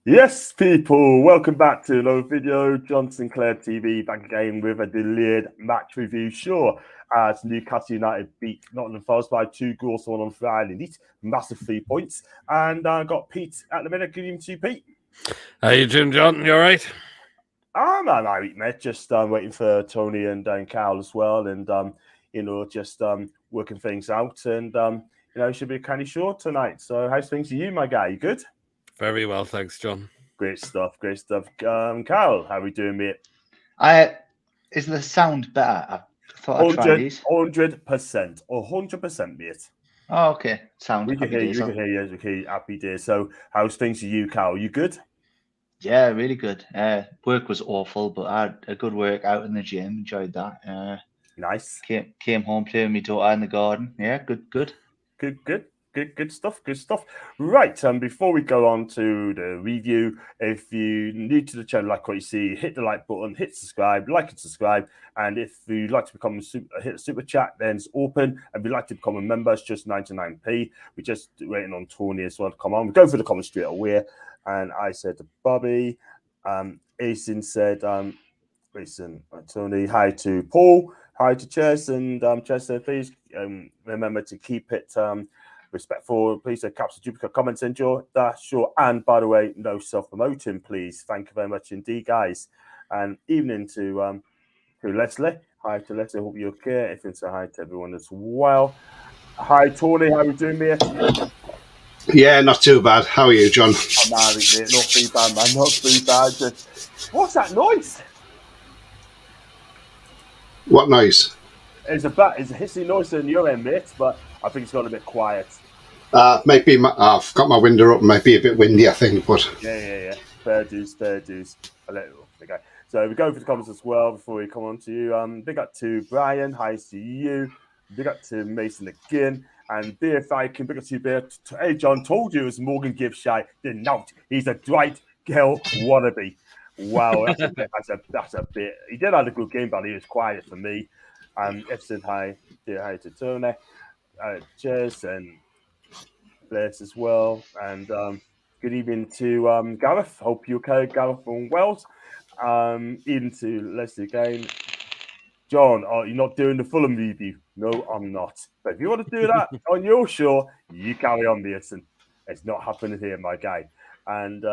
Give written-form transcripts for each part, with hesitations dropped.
Yes, people, welcome back to another video. John Sinclair TV back again with a delayed match review. Sure, as Newcastle United beat Nottingham Forest by 2 goals to 1 on Friday. These massive 3 points. And I got Pete at the minute. Good evening to you, Pete. How you doing, John? You all right? I'm all right, mate. Just waiting for Tony and Carl as well. And, just working things out. And, it should be kind of short tonight. So, how's things for you, my guy? You good? Very well, thanks, John. Great stuff, great stuff. Carl, how are we doing, mate? Is the sound better? I thought I'd try these. 100%, mate. Oh, okay. Sound. We can hear you. We can hear you. Happy days. So, how's things for you, Carl? You good? Yeah, really good. Work was awful, but I had a good workout in the gym. Enjoyed that. Nice. Came home playing with my daughter in the garden. Yeah, good. Good stuff. Right, before we go on to the review, if you're new to the channel, like what you see, hit the like button, hit subscribe, like and subscribe. And if you'd like to become hit a super chat, then it's open. And if you'd like to become a member, it's just 99p. We're just waiting on Tony as well to come on. We go for the comments straight away. And I said to Bobby, Asin said, Tony, hi to Paul, hi to Chess, and Chess said, please remember to keep it respectful. Please say caps duplicate comments, enjoy that, sure. And by the way, no self-promoting, please. Thank you very much indeed, guys. And evening to Leslie. Hi to Leslie, hope you're okay. If you can say hi to everyone as well. Hi Tony, how are you doing, mate? Yeah, not too bad. How are you, John? I'm all right, mate. Not too bad, man. Not too bad. What's that noise? What noise? It's a hissing noise in your end, mate, but I think it's got a bit quiet. Maybe I've got my window up. Might be a bit windy, I think. But yeah. Fair dues. I'll let it okay. So we go for the comments as well before we come on to you. Big up to Brian. Hi to you. Big up to Mason again. And Beer Viking, big up to you, Beer. Hey, John, told you it was Morgan Gibbs-Shy. Did not. He's a Dwight Gill wannabe. Wow, that's a bit. He did have a good game, but he was quiet for me. Epson, hi to Tony. Cheers and Bless as well. And good evening to Gareth. Hope you're okay, Gareth from Wales. Even to Leslie again. John, are you not doing the Fulham review? No, I'm not. But if you want to do that on your show, you carry on, Mason. It's not happening here, my guy. And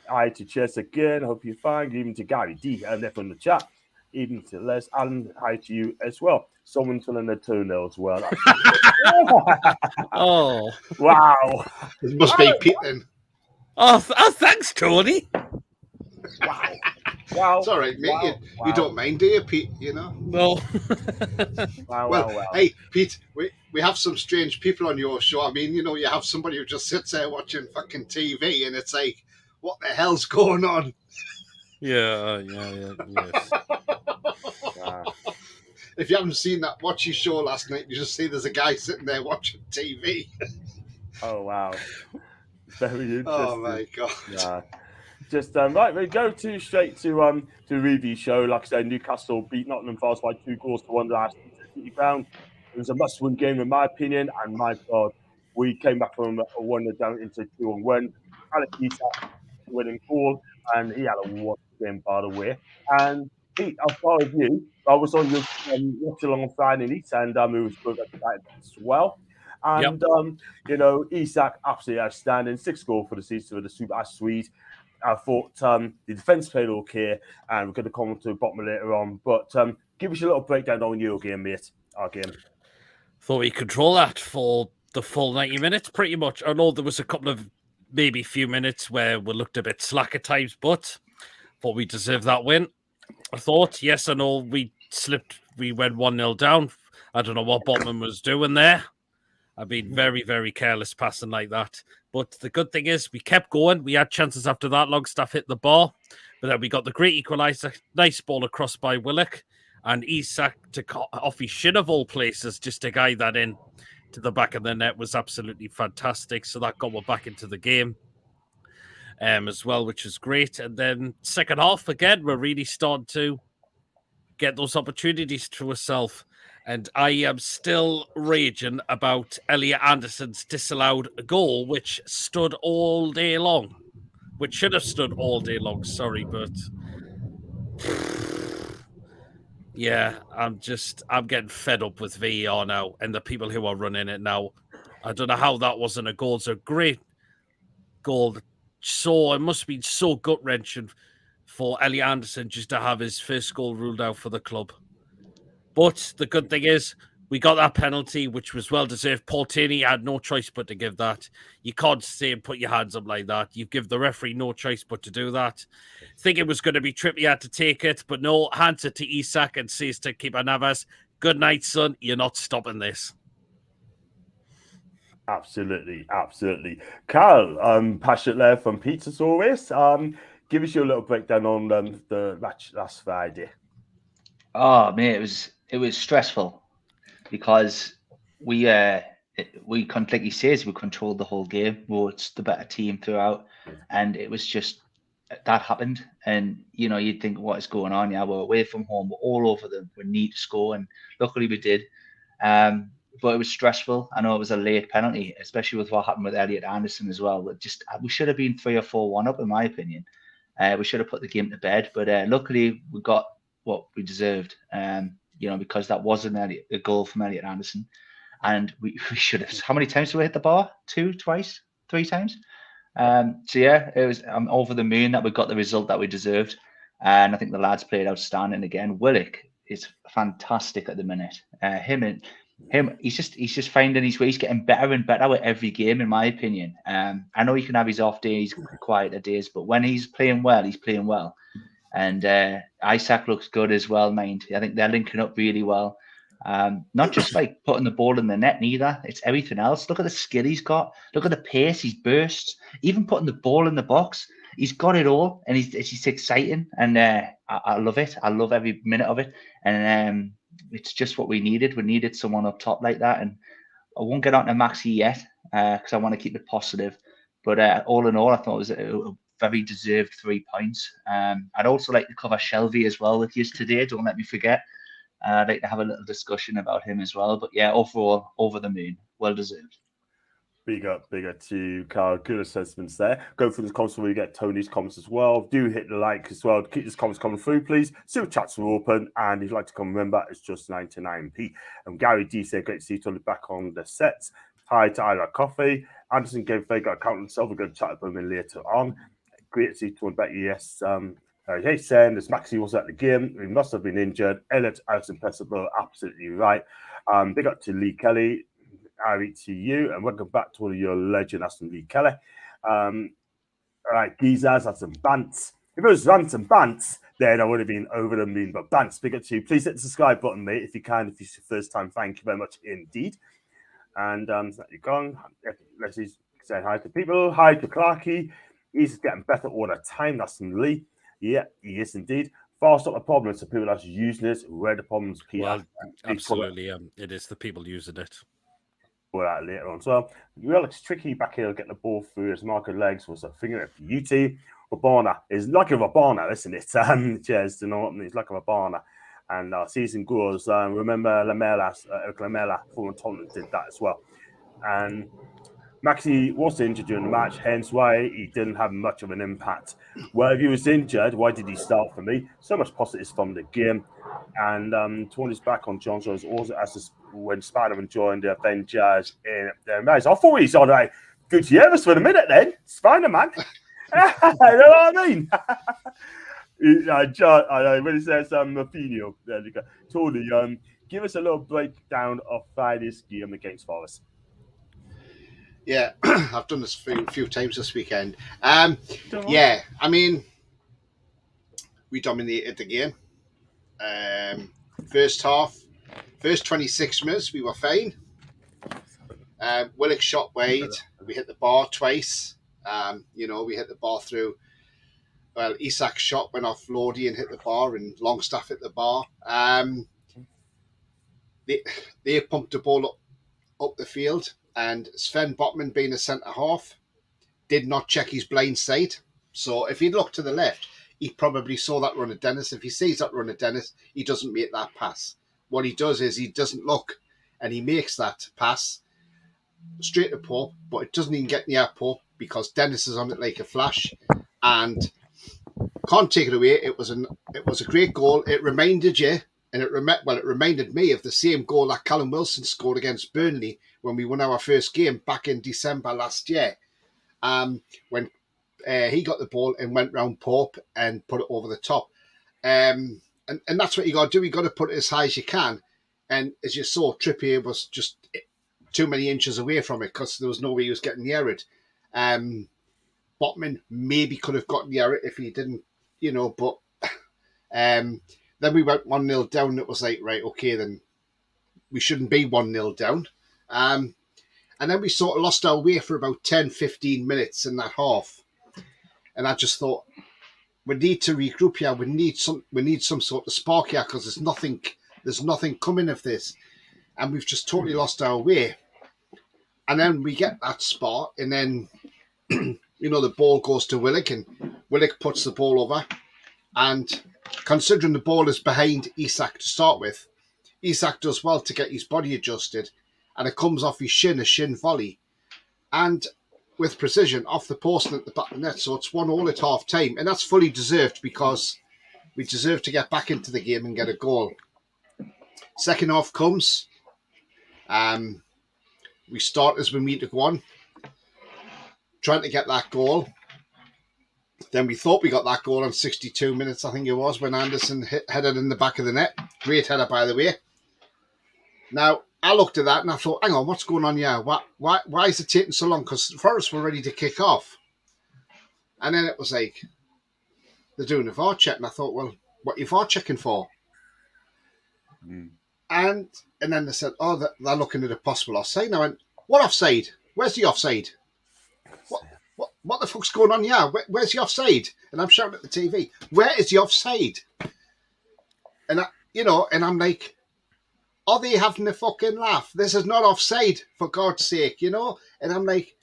hi to Chess again. Hope you're fine. Even to Gary D. And left on the chat. Even to Les. Alan, hi to you as well. Someone's filling their toenail as well. Oh. Wow. It must be Pete then. Oh, thanks, Tony. Wow. It's all right, mate. You don't mind, do you, Pete? You know? No. Wow. Hey, Pete, we have some strange people on your show. I mean, you have somebody who just sits there watching fucking TV and it's like, what the hell's going on? Yeah. Yes. If you haven't seen that Watch Your Show last night, you just see there's a guy sitting there watching TV. Oh, wow. Very interesting. Oh, my God. Yeah. Just right, we go straight to the review show. Like I said, Newcastle beat Nottingham Forest by 2 goals to 1 last City Ground. It was a must-win game, in my opinion. And my God, we came back from a 1 down into 2-1. Alex Isak winning goal, and he had a wonderful game, by the way. And Pete, as far as you, I was on your watch along on Friday night, and it was good as well. And Isak absolutely outstanding, 6 goals for the season for the Super Swedes. I thought the defence played okay, and we're going to come to the bottom later on. But give us a little breakdown on your game, mate. Our game. Thought we control that for the full 90 minutes, pretty much. I know there was a couple of maybe few minutes where we looked a bit slack at times, but thought we deserved that win. I thought, yes, I know we slipped. We went 1-0 down. I don't know what Botman was doing there. I've been very, very careless passing like that. But the good thing is we kept going. We had chances after that. Longstaff hit the bar. But then we got the great equaliser. Nice ball across by Willock. And Isak, off his shin of all places, just to guide that in to the back of the net was absolutely fantastic. So that got us back into the game as well, which is great. And then second half, again, we're really starting to get those opportunities to ourselves. And I am still raging about Elliot Anderson's disallowed goal, which stood all day long. which should have stood all day long. Sorry, but yeah, I'm getting fed up with VAR now and the people who are running it now. I don't know how that wasn't a goal. It's a great goal. So it must have been so gut wrenching for Elliot Anderson just to have his first goal ruled out for the club. But the good thing is, we got that penalty, which was well deserved. Paul Tierney had no choice but to give that. You can't say and put your hands up like that. You give the referee no choice but to do that. Think it was going to be Trippier to take it, but no, hands it to Isak and says to Keeper Navas, "Good night, son. You're not stopping this." Absolutely, absolutely. Carl, passionate there from Pizza as always. Give us your little breakdown on the match last Friday. Oh man, it was stressful because we like he says, we controlled the whole game. We were the better team throughout, and it was just that happened. And you'd think, what is going on? Yeah, we're away from home, we're all over them. We need to score, and luckily we did. But it was stressful. I know it was a late penalty, especially with what happened with Elliot Anderson as well. But we should have been 3 or 4-1 up, in my opinion. We should have put the game to bed. But luckily, we got what we deserved. Because that wasn't a goal from Elliot Anderson, and we should have. How many times did we hit the bar? 2, twice, 3 times. So yeah, I'm over the moon that we got the result that we deserved, and I think the lads played outstanding again. Willock is fantastic at the minute. Him, he's just finding his way. He's getting better and better with every game, in my opinion. I know he can have his off days, quieter days, but when he's playing well, he's playing well. And Isak looks good as well, mind. I think they're linking up really well. Not just like putting the ball in the net, neither. It's everything else. Look at the skill he's got. Look at the pace, his bursts. Even putting the ball in the box. He's got it all, and it's exciting. And I love it. I love every minute of it. And it's just what we needed. We needed someone up top like that. And I won't get on to Maxi yet because I want to keep it positive. But all in all, I thought it was a very deserved 3 points. I'd also like to cover Shelby as well with you today. Don't let me forget. I'd like to have a little discussion about him as well. But yeah, overall, over the moon. Well deserved. Big up to Carl. Good assessments there. Go through the comments where you get Tony's comments as well. Do hit the like as well. Keep these comments coming through, please. Super chats are open. And if you'd like to come, remember, it's just 99p. And Gary D said, great to see Tony back on the sets. Hi to Ira Coffee. Anderson gave Vega account himself. We're going to chat about him later on. Great to see Tony back. Yes. Hey, Sam, this Maxi was at the game. He must have been injured. Elliot Anderson Pessable, absolutely right. Big up to Lee Kelly. Harry to you, and welcome back to one of your legend, Aston Lee Kelly. All right, Geezers had some bants. If it was rants and bants, then I would have been over the moon. But bants, big up to you. Please hit the subscribe button, mate, if you can. If it's your first time, thank you very much indeed. And you're gone. Let's just say hi to people. Hi to Clarky. He's getting better all the time. That's from Lee. Yeah, he is indeed. Fast up the problems to people that's using it. Where the problems, Peter. Well, absolutely. It is the people using it. That later on. So real it's tricky back here to get the ball through as Marco Legs was a finger for UT. Rabana is lucky of Rabana, isn't it? Cheers, you know what I mean? He's lucky of Rabana. And season goes, remember Lamela from Tottenham did that as well. And Maxi was injured during the match, hence why he didn't have much of an impact. Well, if he was injured, why did he start for me? So much positives from the game. And Tony's back on Johnson's also as when Spider-Man joined the Avengers in their match. I thought he's on a good year for a minute then. Spider-Man. You know what I mean? John, I know when it says Rapinho, there you go. Tony, give us a little breakdown of Friday's game against Forest. Yeah, I've done this a few times this weekend. Yeah, I mean, we dominated the game. First half, first 26 minutes, we were fine. Willock shot wide. We hit the bar twice. We hit the bar through. Well, Isak's shot went off Lodi and hit the bar, and Longstaff hit the bar. They pumped the ball up the field, and Sven Botman, being a centre half, did not check his blind side. So if he'd looked to the left, he probably saw that run of Dennis. If he sees that run of Dennis, he doesn't make that pass. What he does is he doesn't look, and he makes that pass straight to Pope, but it doesn't even get near Pope because Dennis is on it like a flash. and can't take it away. It was a great goal. It reminded you, and it reminded me of the same goal that Callum Wilson scored against Burnley when we won our first game back in December last year. When he got the ball and went round Pope and put it over the top. And that's what you got to do. You got to put it as high as you can. And as you saw, Trippier was just too many inches away from it because there was no way he was getting near it. Botman maybe could have got near it if he didn't, but then we went 1-0 down. It was like, right, okay, then we shouldn't be 1-0 down. And then we sort of lost our way for about 10-15 minutes in that half. And I just thought, we need to regroup here. We need some sort of spark here because there's nothing coming of this. And we've just totally lost our way. And then we get that spark, and then the ball goes to Willock, and Willock puts the ball over. And considering the ball is behind Isak to start with, Isak does well to get his body adjusted, and it comes off his shin, a shin volley. And with precision, off the post and at the back of the net. So it's 1-1 at half time. And that's fully deserved because we deserve to get back into the game and get a goal. Second half comes. We start as we meet to go on, trying to get that goal. Then we thought we got that goal on 62 minutes, I think it was, when Anderson headed in the back of the net. Great header, by the way. Now, I looked at that and I thought, hang on, what's going on here? Why is it taking so long? Because Forest were ready to kick off. And then it was like, they're doing a VAR check. And I thought, well, what are you VAR checking for? And then they said, oh, they're looking at a possible offside. And I went, what offside? Where's the offside? What the fuck's going on here? Where's the offside? And I'm shouting at the TV, where is the offside? And I'm like, are they having a fucking laugh? This is not offside, for God's sake, And I'm like,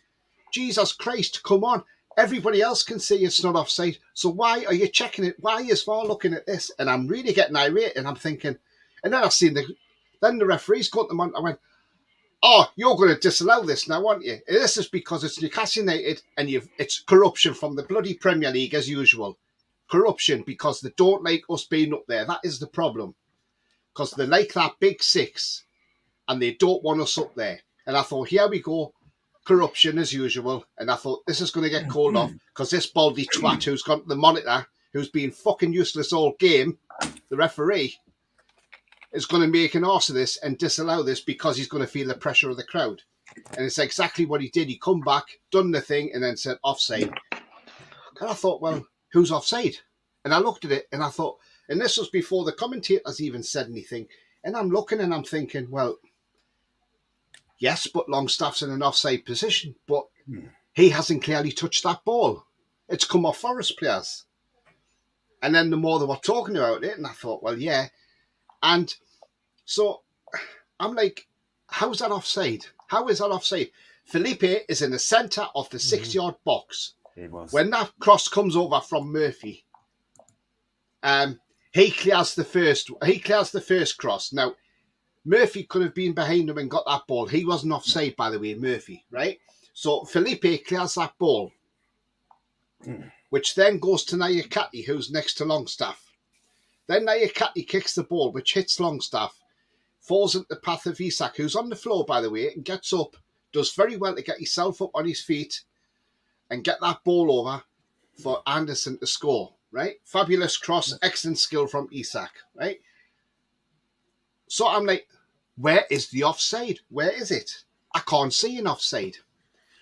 Jesus Christ, come on. Everybody else can see it's not offside. So why are you checking it? Why is VAR looking at this? And I'm really getting irate, and I'm thinking, and then I seen the referees got them on. I went, oh, you're going to disallow this now, aren't you? And this is because it's Newcastle United, and it's corruption from the bloody Premier League as usual. Corruption because they don't like us being up there. That is the problem. Because they like that big six, and they don't want us up there. And I thought, here we go, corruption as usual. And I thought, this is going to get called off because this baldy twat who's gone to the monitor, who's been fucking useless all game, the referee, is going to make an arse of this and disallow this because he's going to feel the pressure of the crowd. And it's exactly what he did. He come back, done the thing, and then said offside. And I thought, well, who's offside? And I looked at it and I thought, and this was before the commentators even said anything. And I'm looking and I'm thinking, well, yes, but Longstaff's in an offside position, but he hasn't clearly touched that ball. It's come off Forest players. And then the more they were talking about it, and I thought, well, yeah. And so I'm like, how's that offside? How is that offside? Felipe is in the centre of the 6-yard box. He was. When that cross comes over from Murphy, he clears the first cross. Now, Murphy could have been behind him and got that ball. He wasn't offside, by the way, Murphy, right? So Felipe clears that ball, which then goes to Nayakati, who's next to Longstaff. Then Nayakati kicks the ball, which hits Longstaff, falls into the path of Isak, who's on the floor, by the way, and gets up, does very well to get himself up on his feet and get that ball over for Anderson to score, right? Fabulous cross, excellent skill from Isak, right? So I'm like, where is the offside? Where is it? I can't see an offside.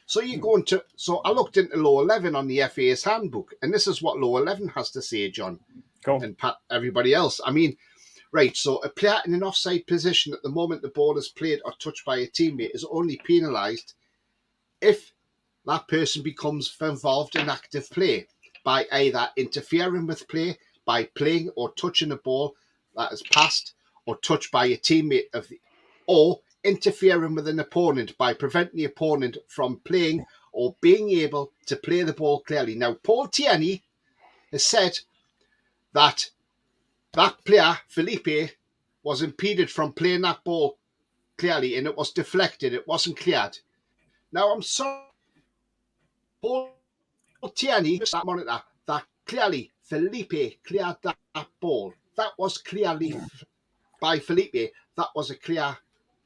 So so I looked into Law 11 on the FA's handbook, and this is what Law 11 has to say, John. Cool. And Pat, everybody else. I mean, right, so a player in an offside position at the moment the ball is played or touched by a teammate is only penalised if that person becomes involved in active play by either interfering with play, by playing or touching a ball that is passed or touched by a teammate or interfering with an opponent by preventing the opponent from playing or being able to play the ball clearly. Now, Paul Tierney has said that player, Felipe, was impeded from playing that ball clearly and it was deflected. It wasn't cleared. Now, I'm sorry. Paul Tierney, that monitor, that clearly Felipe cleared that ball. That was clearly by Felipe. That was a clear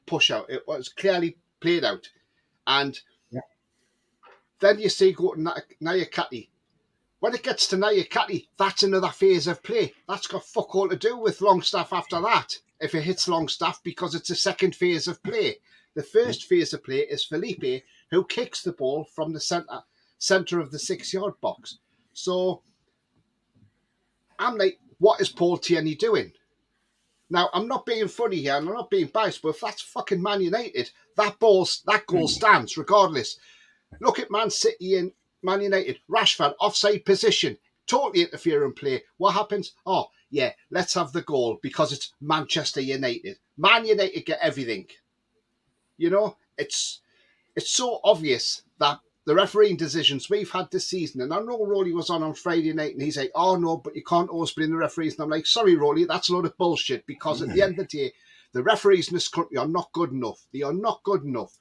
push out. It was clearly played out. And then you see go to Nayakati. When it gets to Nayakati, that's another phase of play. That's got fuck all to do with Longstaff after that, if it hits Longstaff, because it's a second phase of play. The first phase of play is Felipe, who kicks the ball from the centre of the 6-yard box. So I'm like, what is Paul Tierney doing? Now, I'm not being funny here, and I'm not being biased, but if that's fucking Man United, that goal stands regardless. Look at Man City and Man United. Rashford, offside position, totally interfering play. What happens? Oh, yeah, let's have the goal because it's Manchester United. Man United get everything. You know, it's so obvious that the refereeing decisions we've had this season, and I know Rolly was on Friday night and he's like, oh no, but you can't always blame the referees. And I'm like, sorry, Rolly, that's a load of bullshit, because at the end of the day, the referees in this country are not good enough. They are not good enough.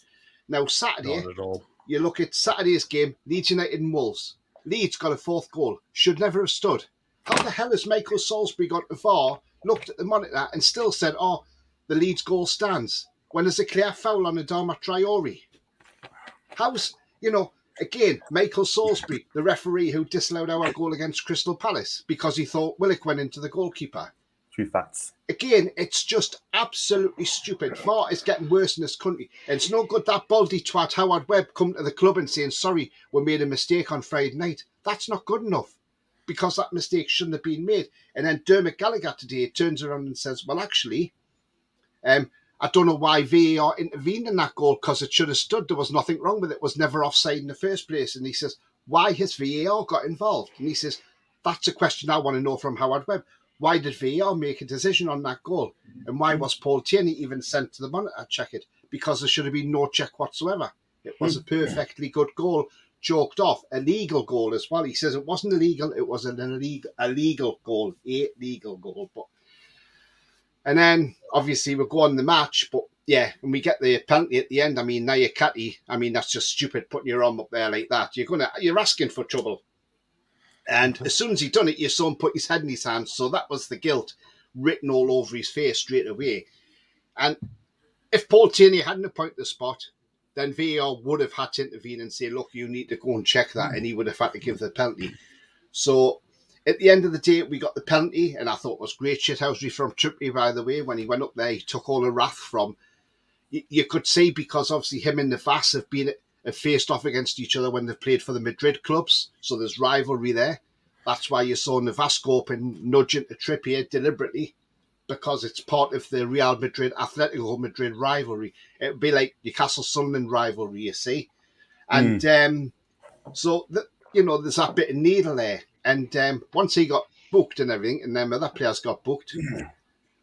Now, Saturday, Not at all. you look at Saturday's game, Leeds United and Wolves. Leeds got a 4th goal. Should never have stood. How the hell has Michael Salisbury got the VAR, looked at the monitor and still said, oh, the Leeds goal stands, when there's a clear foul on Adama Traore? How's, again, Michael Salisbury, the referee who disallowed our goal against Crystal Palace because he thought Willock went into the goalkeeper. True facts. Again, it's just absolutely stupid. VAR is getting worse in this country. And it's no good that baldy twat Howard Webb come to the club and saying, sorry, we made a mistake on Friday night. That's not good enough, because that mistake shouldn't have been made. And then Dermot Gallagher today turns around and says, well, actually, I don't know why VAR intervened in that goal, because it should have stood. There was nothing wrong with it. It was never offside in the first place. And he says, why has VAR got involved? And he says, that's a question I want to know from Howard Webb. Why did VAR make a decision on that goal? And why was Paul Tierney even sent to the monitor to check it? Because there should have been no check whatsoever. It was a perfectly good goal, joked off. A legal goal as well. He says it wasn't illegal. It was an illegal goal. A legal goal. And then, obviously, we'll go on the match. But, yeah, when we get the penalty at the end, I mean, Nayakati, that's just stupid putting your arm up there like that. You're asking for trouble. And as soon as he done it, you saw him put his head in his hands. So that was the guilt written all over his face straight away. And if Paul Tierney hadn't pointed the spot, then VAR would have had to intervene and say, look, you need to go and check that. And he would have had to give the penalty. So at the end of the day, we got the penalty. And I thought it was great shithousery from Trippier, by the way. When he went up there, he took all the wrath from... You could see, because obviously him and Navas have faced off against each other when they've played for the Madrid clubs. So there's rivalry there. That's why you saw Navas go up and nudge into Trippier deliberately, because it's part of the Real Madrid, Atletico Madrid rivalry. It would be like Newcastle Sunderland rivalry, you see. And so, there's that bit of needle there. And once he got booked and everything, and then other players got booked,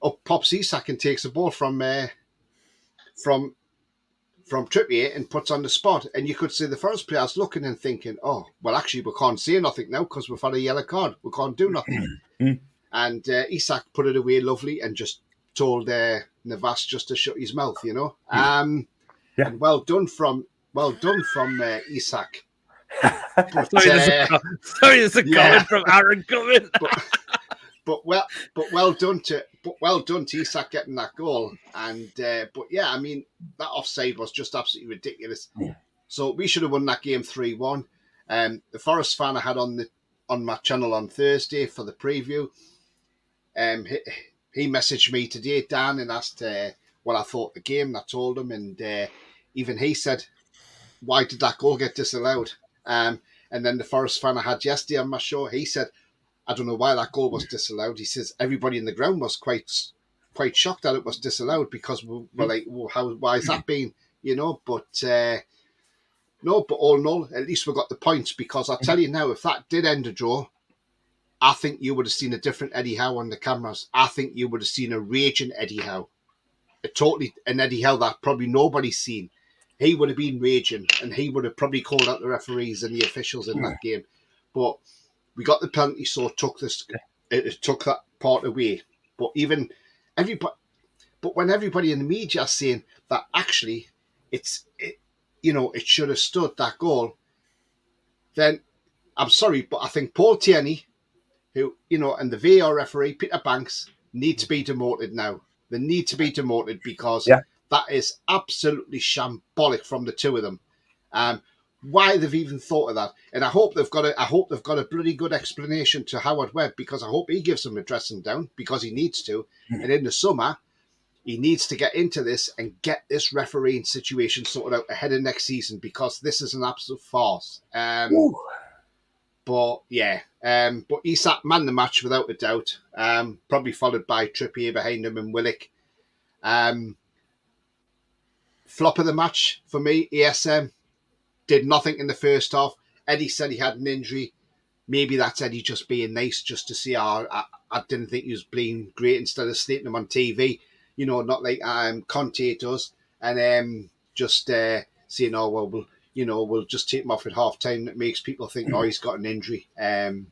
up pops Isak and takes the ball from Trippier and puts on the spot. And you could see the first players looking and thinking, oh, well, actually, we can't say nothing now because we've had a yellow card. We can't do nothing. And Isak put it away lovely and just told Navas just to shut his mouth, And well done from Isak. But, sorry, there's a comment from Aaron coming. But well done to Isak getting that goal. And that offside was just absolutely ridiculous. So we should have won that game 3-1. The Forest fan I had on my channel on Thursday for the preview, he messaged me today, Dan, and asked what I thought of the game. And I told him, and even he said, why did that goal get disallowed? And then the Forest fan I had yesterday on my show, he said, I don't know why that goal was disallowed. He says everybody in the ground was quite shocked that it was disallowed, because we're like, well, why has that been? But no, but all in all, at least we got the points, because I'll tell you now, if that did end a draw, I think you would have seen a different Eddie Howe on the cameras. I think you would have seen a raging Eddie Howe. An Eddie Howe that probably nobody's seen. He would have been raging, and he would have probably called out the referees and the officials in that game. But we got the penalty, so it took that part away. But when everybody in the media is saying that actually it should have stood, that goal, then I'm sorry, but I think Paul Tierney, who, and the VAR referee, Peter Banks, need to be demoted now. They need to be demoted because that is absolutely shambolic from the two of them. Why they've even thought of that, and I hope they've got a bloody good explanation to Howard Webb, because I hope he gives them a dressing down, because he needs to. And in the summer, he needs to get into this and get this refereeing situation sorted out ahead of next season, because this is an absolute farce. But Isak man the match without a doubt. Probably followed by Trippier behind him and Willock. Flop of the match for me, ESM. Did nothing in the first half. Eddie said he had an injury. Maybe that's Eddie just being nice, just to see how I didn't think he was playing great, instead of slating him on TV. Not like Conte does. And just saying, oh, well, we'll just take him off at half time. That makes people think, oh, he's got an injury. And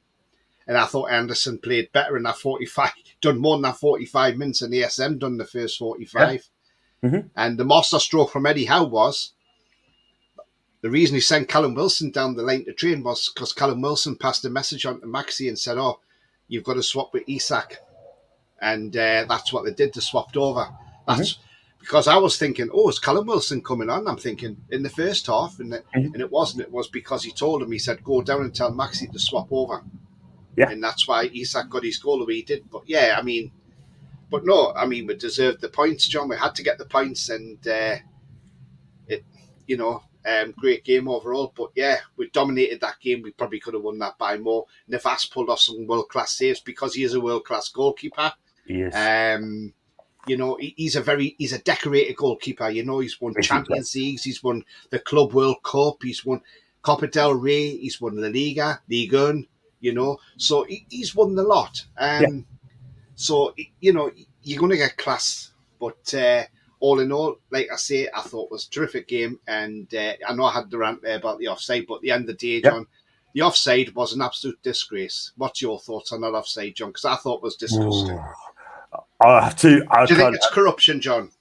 I thought Anderson played better in that 45, done more than that 45 minutes than ESM done the first 45. Yeah. Mm-hmm. And the master stroke from Eddie Howe was, the reason he sent Callum Wilson down the line to train was because Callum Wilson passed a message on to Maxi and said, oh, you've got to swap with Isak. And that's what they did. They swapped over. That's because I was thinking, oh, is Callum Wilson coming on? I'm thinking in the first half, and it wasn't. It was because he told him, he said, go down and tell Maxi to swap over. Yeah. And that's why Isak got his goal the way he did. But yeah, we deserved the points, John. We had to get the points, and great game overall. But yeah, we dominated that game. We probably could have won that by more. Navas pulled off some world-class saves because he is a world-class goalkeeper. Yes. He's a decorated goalkeeper. He's won Champions Leagues. He's won the Club World Cup. He's won Copa del Rey. He's won La Liga, Liga 1, So he's won the lot. So, you're going to get class. But all in all, like I say, I thought it was a terrific game. And I know I had the rant there about the offside, but at the end of the day, John, the offside was an absolute disgrace. What's your thoughts on that offside, John? Because I thought it was disgusting. Do you think it's corruption, John?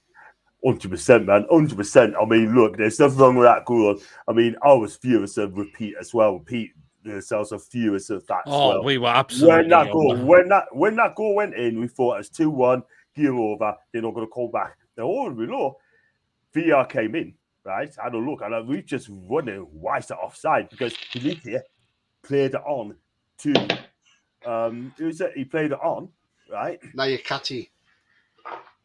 100%, man. 100%. I mean, look, there's nothing wrong with that goal. I mean, I was furious of Repeat as well. Repeat themselves are furious of that as well. We were absolutely... When that goal went in, we thought it was 2-1, gear over, they're not going to call back. Now, all we know, VR came in, right? I had a look, and we just wondering why is that offside? Because Felipe played it on to... he played it on, right? Nayakati.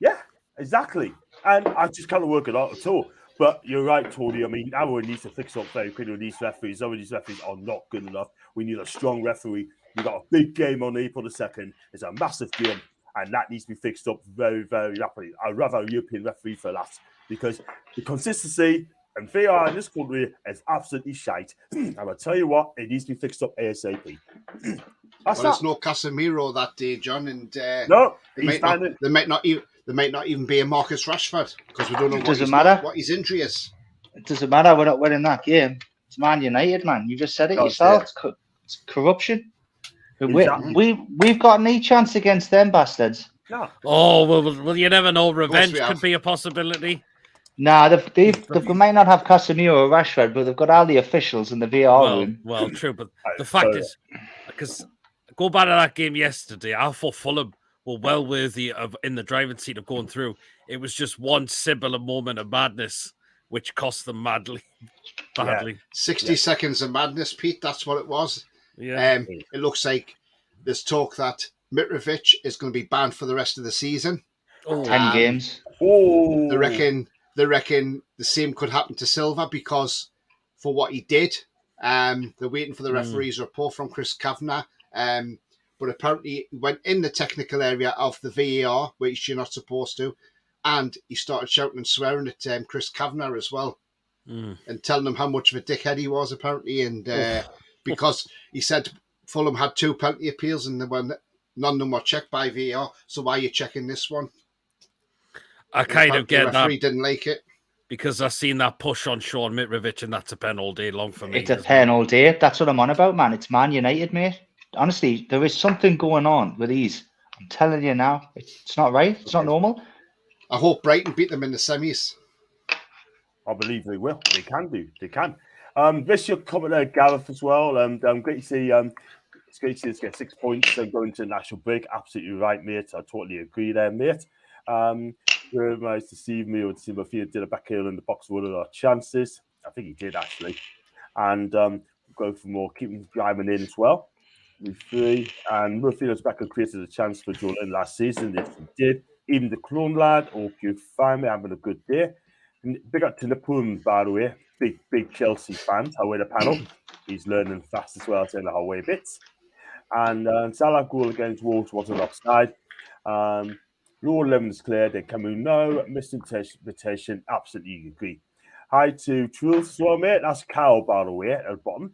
Yeah, exactly. And I just can't work it out at all. But you're right, Tony. I mean, everyone needs to fix up very quickly with these referees. Some of these referees are not good enough. We need a strong referee. We've got a big game on April the 2nd. It's a massive game, and that needs to be fixed up very, very rapidly. I'd rather a European referee for that, because the consistency and VAR in this country is absolutely shite. And I'll tell you what, it needs to be fixed up ASAP. There's no Casemiro that day, John, and no, there might not even be a Marcus Rashford, because we don't know what his injury is. It doesn't matter. We're not winning that game. It's Man United, man. You just said it yourself. Yeah. It's corruption. Exactly. We've got any chance against them bastards. No. Oh, well, you never know. Revenge could be a possibility. Nah, they might not have Casemiro or Rashford, but they've got all the officials in the VAR room. Well, true, but the fact is, because go back to that game yesterday, I thought Fulham were well worthy of in the driving seat of going through. It was just one similar moment of madness which cost them badly. Yeah. 60 seconds of madness, Pete. That's what it was. Yeah. It looks like there's talk that Mitrovic is going to be banned for the rest of the season. 10 games. Oh, they reckon the same could happen to Silva, because for what he did, they're waiting for the referee's report from Chris Kavanagh. But apparently he went in the technical area of the VAR, which you're not supposed to, and he started shouting and swearing at Chris Kavanagh as well, and telling him how much of a dickhead he was, apparently. And because he said Fulham had 2 penalty appeals and none of them were checked by VAR, so why are you checking this one? I kind of get that. The referee didn't like it. Because I've seen that push on Sean Mitrovic, and that's a pen all day long for me. It's a pen all day. That's what I'm on about, man. It's Man United, mate. Honestly, there is something going on with these. I'm telling you now. It's not right. It's not normal. I hope Brighton beat them in the semis. I believe they will. They can do. They can. This should comment there, Gareth, as well. Great to see. It's great to see us get 6 points and go into the national break. Absolutely right, mate. I totally agree there, mate. Very nice to see me or to see Mafia did a back heel in the box with our chances. I think he did actually. And go for more, keeping driving in as well. With 3. And Murphy's back and created a chance for Jordan last season. Yes, he did. Even the clone lad, or you find me having a good day. And big up to Napoon, by the way. Big Chelsea fans. Away the panel. He's learning fast as well, saying the whole way bits. And Salah goal against Wolves wasn't offside. Rule 11 is clear. There can be no misinterpretation. Absolutely agree. Hi to Truls as well, mate. That's Carol, by the way, at the bottom.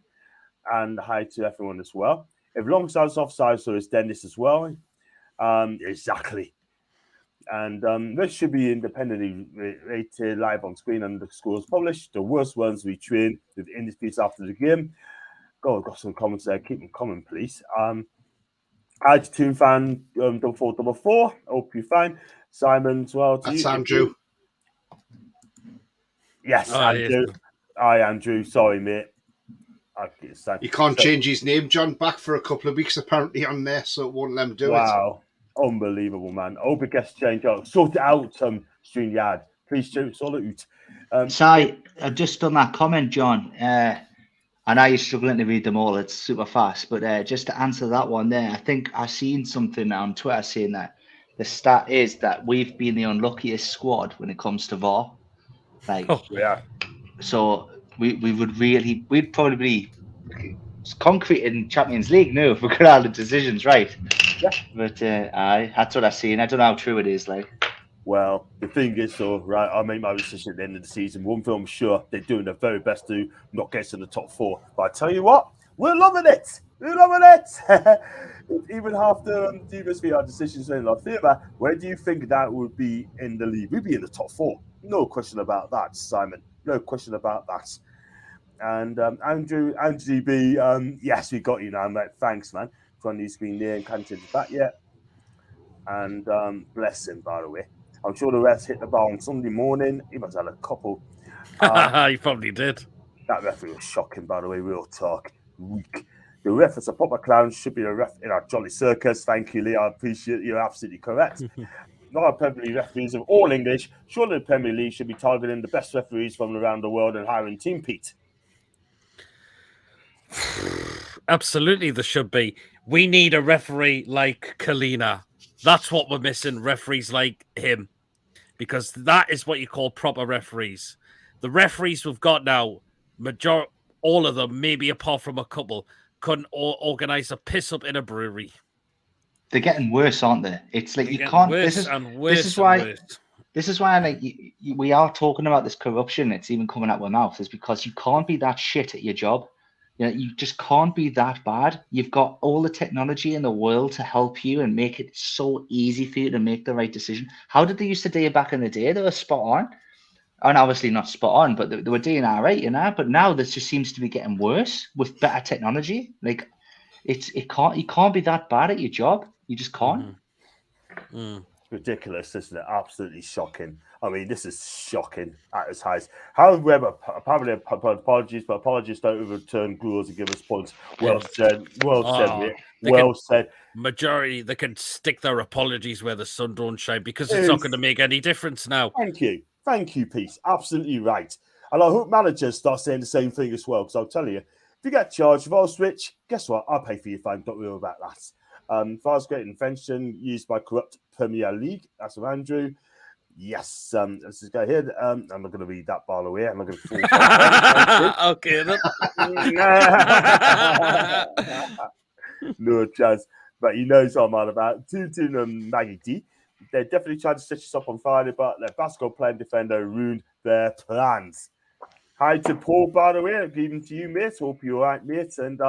And hi to everyone as well. If Longside's offside, so is Dennis as well. Exactly. And this should be independently rated live on screen and the scores published. The worst ones we train with interviews after the game. God, I've got some comments there. Keep them coming, please. Hi to Toon fan 4444. Hope you're fine. Simon as well. That's Andrew. Yes, Andrew. Yes. Hi, Andrew. Sorry, mate. You can't change his name, John, back for a couple of weeks apparently on there, so it won't let him do it. Wow. Unbelievable, man. Hope it gets changed out. Sort it out, StreamYard. Please sort it out. Si, I've just done that comment, John. I know you're struggling to read them all. It's super fast. But just to answer that one there, I think I've seen something on Twitter saying that the stat is that we've been the unluckiest squad when it comes to VAR. Like, yeah. So we'd probably be concrete in Champions League now if we got all the decisions right. Yeah. But that's what I've seen. I don't know how true it is, like. Well, the thing is, so right, I'll make my decision at the end of the season. One thing I'm sure they're doing their very best to not get to the top 4. But I tell you what, we're loving it. We're loving it. Even after we our decisions in our theatre, where do you think that would be in the league? We'd be in the top 4. No question about that, Simon. No question about that. And Andrew B, yes, we got you now, mate. Thanks, man. Johnny's been there and can't change back yet. And bless him, by the way. I'm sure the refs hit the bar on Sunday morning. He must have had a couple. He probably did. That referee was shocking, by the way. Real talk. Weak. The ref is a proper clown. Should be a ref in our jolly circus. Thank you, Lee. I appreciate you. You're absolutely correct. Not our Premier League referees of all English. Surely the Premier League should be targeting the best referees from around the world and hiring Team Pete. Absolutely, there should be. We need a referee like Kalina. That's what we're missing. Referees like him. Because that is what you call proper referees. The referees we've got now, all of them, maybe apart from a couple, couldn't organise a piss up in a brewery. They're getting worse, aren't they? It's like They're you can't. Worse This is why like we are talking about this corruption. It's even coming out of my mouth. Is because you can't be that shit at your job. You know, you just can't be that bad. You've got all the technology in the world to help you and make it so easy for you to make the right decision. How did they used to do it back in the day? They were spot on. And obviously not spot on, but they were doing all right, you know. But now this just seems to be getting worse with better technology. You can't be that bad at your job. You just can't. Ridiculous, isn't it? Absolutely shocking. I mean, this is shocking at its highest. However, apparently, apologies don't overturn rules and give us points. Well said. Well said. Majority, they can stick their apologies where the sun don't shine because it's not going to make any difference now. Thank you, Pete. Absolutely right. And I hope managers start saying the same thing as well, because I'll tell you, if you get charged for a switch, guess what? I'll pay for your fine. Don't worry about that. Fast great invention used by corrupt Premier League. That's from Andrew. Yes. Let's just go ahead. I'm not going to read that, by the way. I'm not going to. Okay. No chance. But he knows what I'm on about. Toon and Maggie D. They definitely tried to stitch us up on Friday, but their basketball playing defender ruined their plans. Hi to Paul, by the way. Even to you, mate. Hope you're all right, mate. And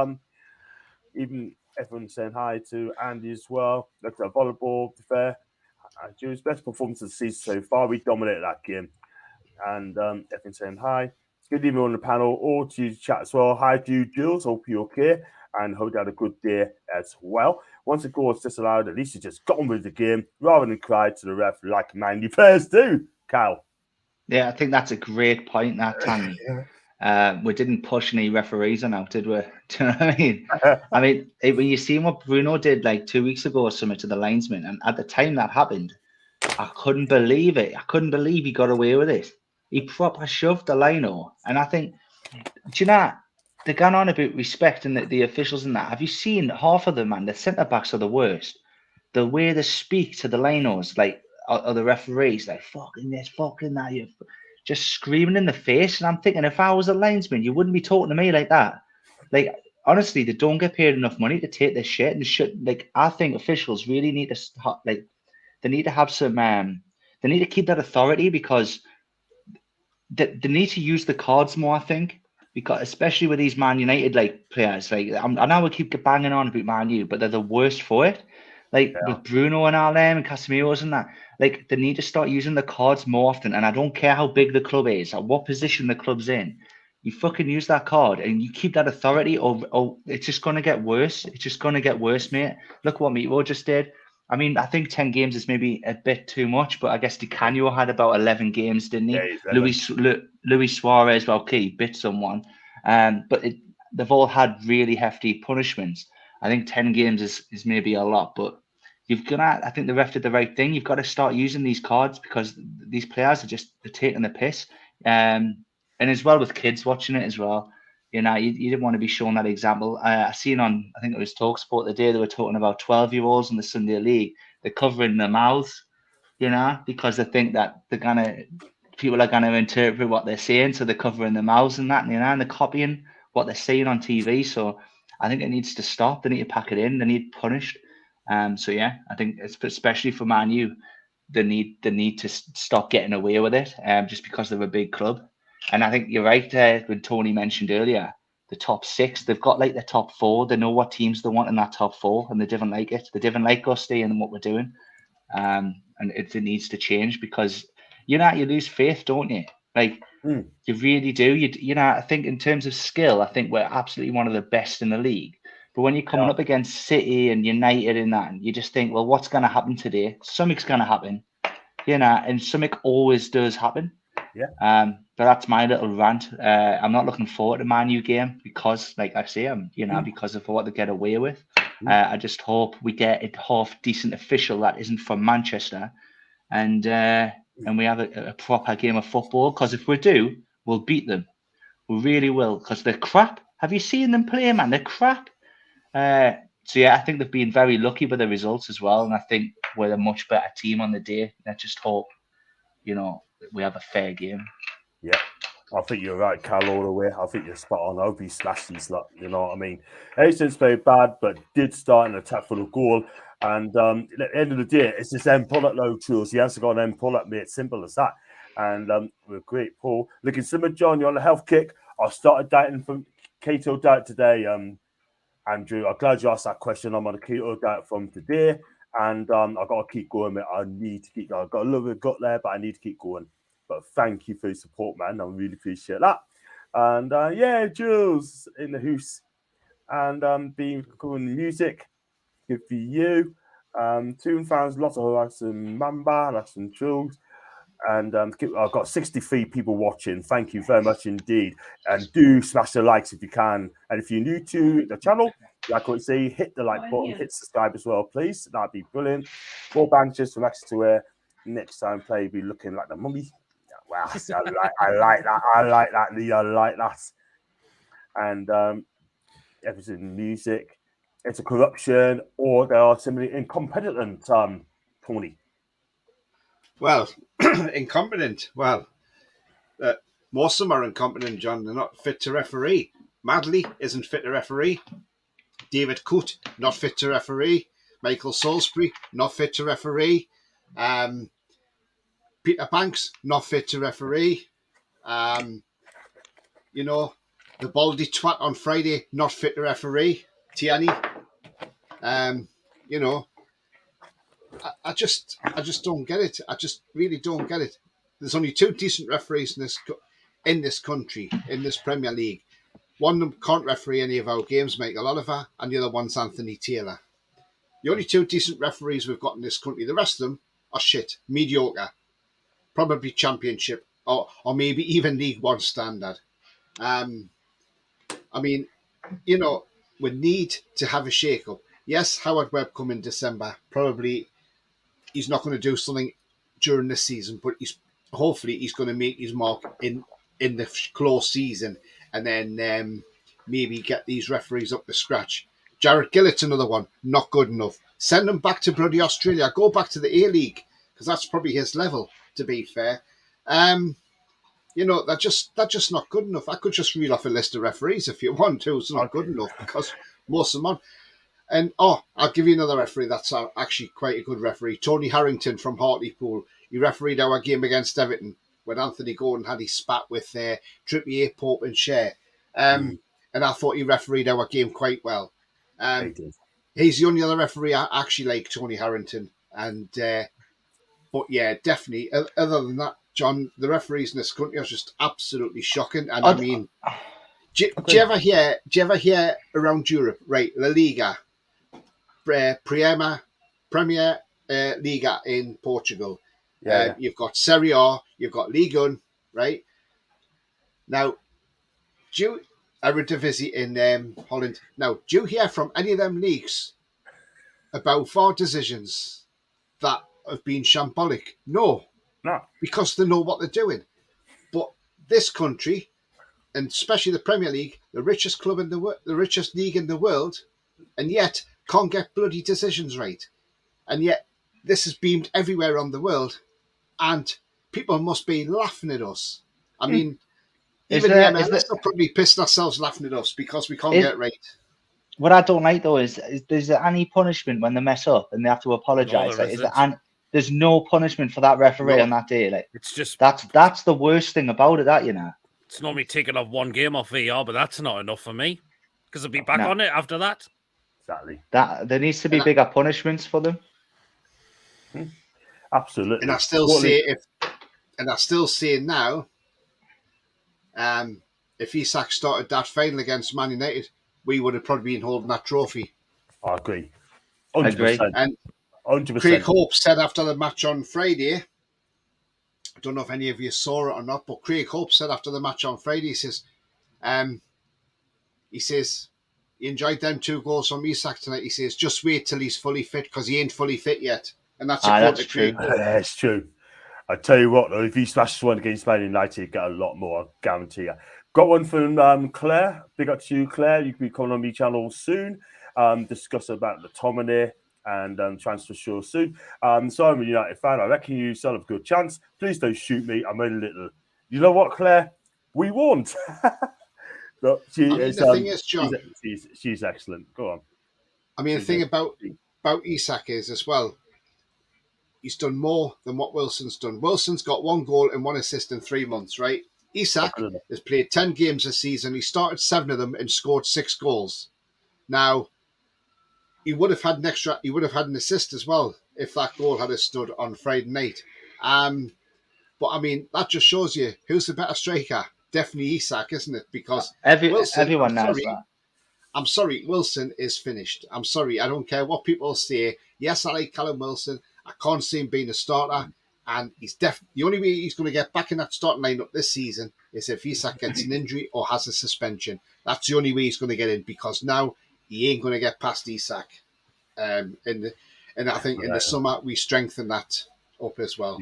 even everyone saying hi to Andy as well. Look at volleyball, to be fair. Drew's best performance of the season so far. We dominated that game. And everyone saying hi. It's good to be on the panel or to chat as well. Hi to you, Jules. Hope you're okay. And hope you had a good day as well. Once the goal is disallowed, at least you just got on with the game rather than cry to the ref like 90 players do. Cal. Yeah, I think that's a great point, that, Tangy. We didn't push any referees on out, did we? Do you know what I mean? I mean, when you see what Bruno did like 2 weeks ago or something to the linesman, and at the time that happened, I couldn't believe it. I couldn't believe he got away with it. He proper shoved the lino. And I think, do you know, they're going on about respecting the officials and that. Have you seen half of them, man? The centre backs are the worst. The way they speak to the linos, like, or the referees, like, fucking this, fucking that, you just screaming in the face. And I'm thinking, if I was a linesman, you wouldn't be talking to me like that. Like, honestly, they don't get paid enough money to take this shit. And like, I think officials really need to start, like, they need to have some. They need to keep that authority because they need to use the cards more. I think because especially with these Man United like players, like I know we keep banging on about Man U, but they're the worst for it. Like with Bruno and all them and Casemiro's and that, like they need to start using the cards more often. And I don't care how big the club is, or what position the club's in. You fucking use that card and you keep that authority, or it's just gonna get worse. It's just gonna get worse, mate. Look what Meatball just did. I mean, I think 10 games is maybe a bit too much, but I guess Di Canio had about 11 games, didn't he? Yeah, Luis Suarez, well, okay, he bit someone. But they've all had really hefty punishments. I think 10 games is maybe a lot, but I think the ref did the right thing. You've got to start using these cards because these players are they're taking the piss. And as well with kids watching it as well. You know, you didn't want to be shown that example. I seen on, I think it was TalkSport the day they were talking about 12-year-olds in the Sunday League. They're covering their mouths, you know, because they think that people are gonna interpret what they're saying, so they're covering their mouths and that, you know, and they're copying what they're saying on TV. So I think it needs to stop. They need to pack it in. They need punished. So yeah, I think especially for Man U, they need to stop getting away with it, just because they're a big club. And I think you're right there when Tony mentioned earlier, the top six, they've got like the top four. They know what teams they want in that top four, and they didn't like it. They didn't like us staying in what we're doing. And it needs to change because, you know, you lose faith, don't you? Like, you really do. You know, I think in terms of skill, I think we're absolutely one of the best in the league. But when you're coming up against City and United and that, and you just think, well, what's going to happen today? Something's going to happen, you know, and something always does happen. Yeah. But that's my little rant. I'm not looking forward to my new game because, like I say, because of what they get away with. I just hope we get a half decent official that isn't from Manchester, and we have a proper game of football. Because if we do, we'll beat them. We really will. Because they're crap. Have you seen them play, man? They're crap. So yeah, I think they've been very lucky with the results as well, and I think we're a much better team on the day. I just hope, you know, we have a fair game. Yeah, I think you're right, Cal, all the way. I think you're spot on. I hope he smashed these lot, you know what I mean? Hastings played bad, but did start an attack for the goal. And at the end of the day, it's just end product low tools. He has to go on end product, mate. Simple as that. And we're great, Paul. Looking similar, John, you're on a health kick. I started dieting from keto diet today, Andrew. I'm glad you asked that question. I'm on a keto diet from today. And I've got to keep going, mate. I need to keep going. I've got a little bit of gut there, but I need to keep going. But thank you for your support, man. I really appreciate that. And yeah, Jules in the house and being cool in the music. Good for you. Toon fans, lots of likes and Mamba, that's and Jules. And I've got 63 people watching. Thank you very much indeed. And do smash the likes if you can. And if you're new to the channel, like I say, hit the like button, hit subscribe as well, please. That'd be brilliant. More banches from Access to Air. Next time play be looking like the mummy. Wow, I like that. I like that, Lee. I like that. And everything music, it's a corruption, or there are simply incompetent, Tony. Well, incompetent. Well, most of them are incompetent, John. They're not fit to referee. Madley isn't fit to referee. David Coote, not fit to referee. Michael Salisbury, not fit to referee. Peter Banks, not fit to referee. You know, the baldy twat on Friday, not fit to referee. Tierney. You know, I just don't get it. I just really don't get it. There's only two decent referees in this country, in this Premier League. One of them can't referee any of our games, Michael Oliver, and the other one's Anthony Taylor. The only two decent referees we've got in this country. The rest of them are shit, mediocre, probably Championship or maybe even League One standard. I mean, you know, we need to have a shake-up. Yes, Howard Webb come in December. Probably he's not going to do something during this season, but hopefully he's going to make his mark in the close season, and then maybe get these referees up to scratch. Jared Gillett's another one, not good enough. Send him back to bloody Australia. Go back to the A-League, because that's probably his level, to be fair. You know, that's just not good enough. I could just reel off a list of referees if you want to. It's not good enough because most of them on. And I'll give you another referee that's actually quite a good referee. Tony Harrington from Hartlepool. He refereed our game against Everton when Anthony Gordon had his spat with Trippier, Pope and Shea. And I thought he refereed our game quite well. He's the only other referee I actually like, Tony Harrington. And but yeah, definitely. Other than that, John, the referees in this country are just absolutely shocking. And I mean, do you ever hear around Europe, right? La Liga, Premier Liga in Portugal. You've got Serie A, you've got Ligue 1, right? Now, Eredivisie in Holland. Now, do you hear from any of them leagues about VAR decisions that have been shambolic? No, because they know what they're doing. But this country, and especially the Premier League, the richest club in the richest league in the world, and yet can't get bloody decisions right. And yet this is beamed everywhere around the world, and people must be laughing at us. I mean, even the MLS are probably pissed ourselves laughing at us because we can't get it right. What I don't like though is there any punishment when they mess up and they have to apologise? There's no punishment for that referee on that day. Like, it's just that's the worst thing about it. That, you know, it's normally taking off one game off VR, but that's not enough for me because I'll be back on it after that. Exactly. That there needs to be bigger punishments for them. Absolutely. And I still say now, if Isak started that final against Man United, we would have probably been holding that trophy. I agree. 100%. And 100%. Craig Hope said after the match on Friday, I don't know if any of you saw it or not, but Craig Hope said after the match on Friday, he says he enjoyed them 2 goals from Isak tonight. He says, just wait till he's fully fit because he ain't fully fit yet. And that's true. Yeah, it's true. I tell you what, though, if he smashes one against Man United, you get a lot more, I guarantee you. Got one from Claire. Big up to you, Claire. You can be coming on my channel soon. Discuss about the Tomine and transfer show soon. So I'm a United fan. I reckon you still have a good chance. Please don't shoot me. I'm a little. You know what, Claire? We won't. But the thing is, John, she's excellent. Go on. I mean, the thing about Isak is as well, he's done more than what Wilson's done. Wilson's got 1 goal and 1 assist in 3 months, right? Isak has played 10 games this season. He started 7 of them and scored 6 goals. Now, he would have had an assist as well if that goal had stood on Friday night. But I mean, that just shows you who's the better striker. Definitely Isak, isn't it? Because everyone knows that. I'm sorry, Wilson is finished. I'm sorry, I don't care what people say. Yes, I like Callum Wilson. I can't see him being a starter, and he's the only way he's going to get back in that starting lineup this season is if Isak gets an injury or has a suspension. That's the only way he's going to get in, because now he ain't going to get past Isak. And I think in the summer we strengthen that up as well.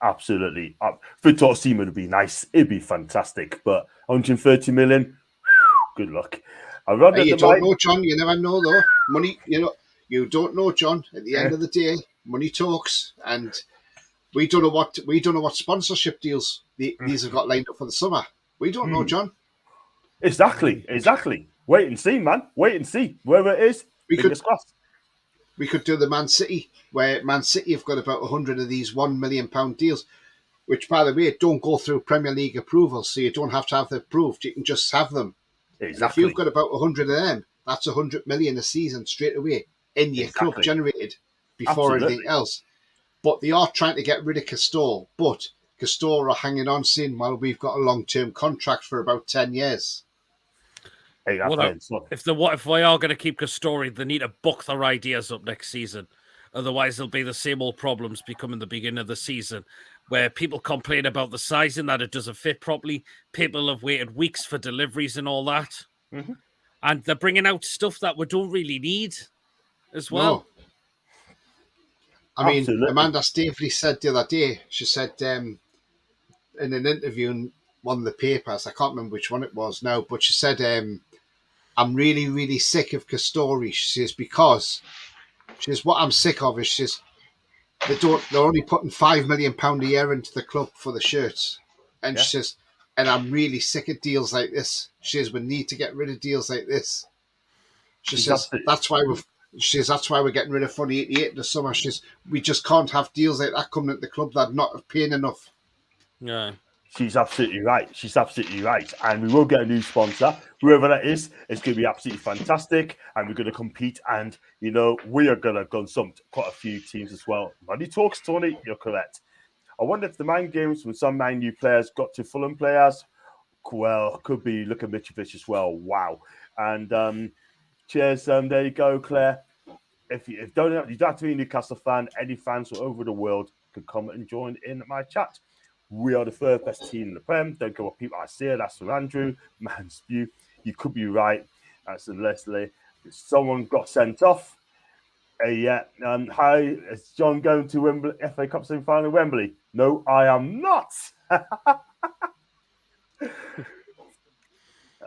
Absolutely. For top team would be nice. It'd be fantastic. But 130 million, good luck. You don't know, John. You never know, though. Money, you don't know, John. At the end of the day, money talks, and we don't know what sponsorship deals these have got lined up for the summer. We don't know, John. Exactly. Wait and see, man. Wait and see. Wherever it is, we could do the Man City, where Man City have got about 100 of these £1 million deals, which, by the way, don't go through Premier League approval, so you don't have to have them approved. You can just have them. Exactly. And if you've got about 100 of them, that's 100 million a season straight away in your club generated before anything else. But they are trying to get rid of Castore, but Castore are hanging on saying, well, we've got a long-term contract for about 10 years. If they are going to keep Castore, they need to book their ideas up next season. Otherwise, there'll be the same old problems becoming the beginning of the season, where people complain about the sizing, that it doesn't fit properly. People have waited weeks for deliveries and all that. Mhm. And they're bringing out stuff that we don't really need as well. No. I mean, Absolutely. Amanda Staveley said the other day, she said in an interview in one of the papers, I can't remember which one it was now, but she said, I'm really, really sick of Castori. She says, because she says, what I'm sick of is she says, they're only putting £5 million a year into the club for the shirts. And Yeah. she says, and I'm really sick of deals like this. She says, we need to get rid of deals like this. She She's says, absolutely- that's why we're getting rid of Funny 88 in the summer. She says, we just can't have deals like that coming at the club that are not paying enough. Yeah. She's absolutely right. She's absolutely right. And we will get a new sponsor, whoever that is. It's going to be absolutely fantastic. And we're going to compete. And, you know, we are going to consult quite a few teams as well. Money talks, Tony. You're correct. I wonder if the mind games from some Man U players got to Fulham players. Well, could be look at Mitrovic as well. Wow. And cheers. There you go, Claire. If you don't have to be a Newcastle fan, any fans from over the world could come and join in my chat. We are the third best team in the Prem. Don't go what people I say. That's from Andrew. Man's view. You could be right. That's from Leslie. Someone got sent off. Yeah. Hi, is John going to Wembley FA Cup semi-final in Wembley? No, I am not.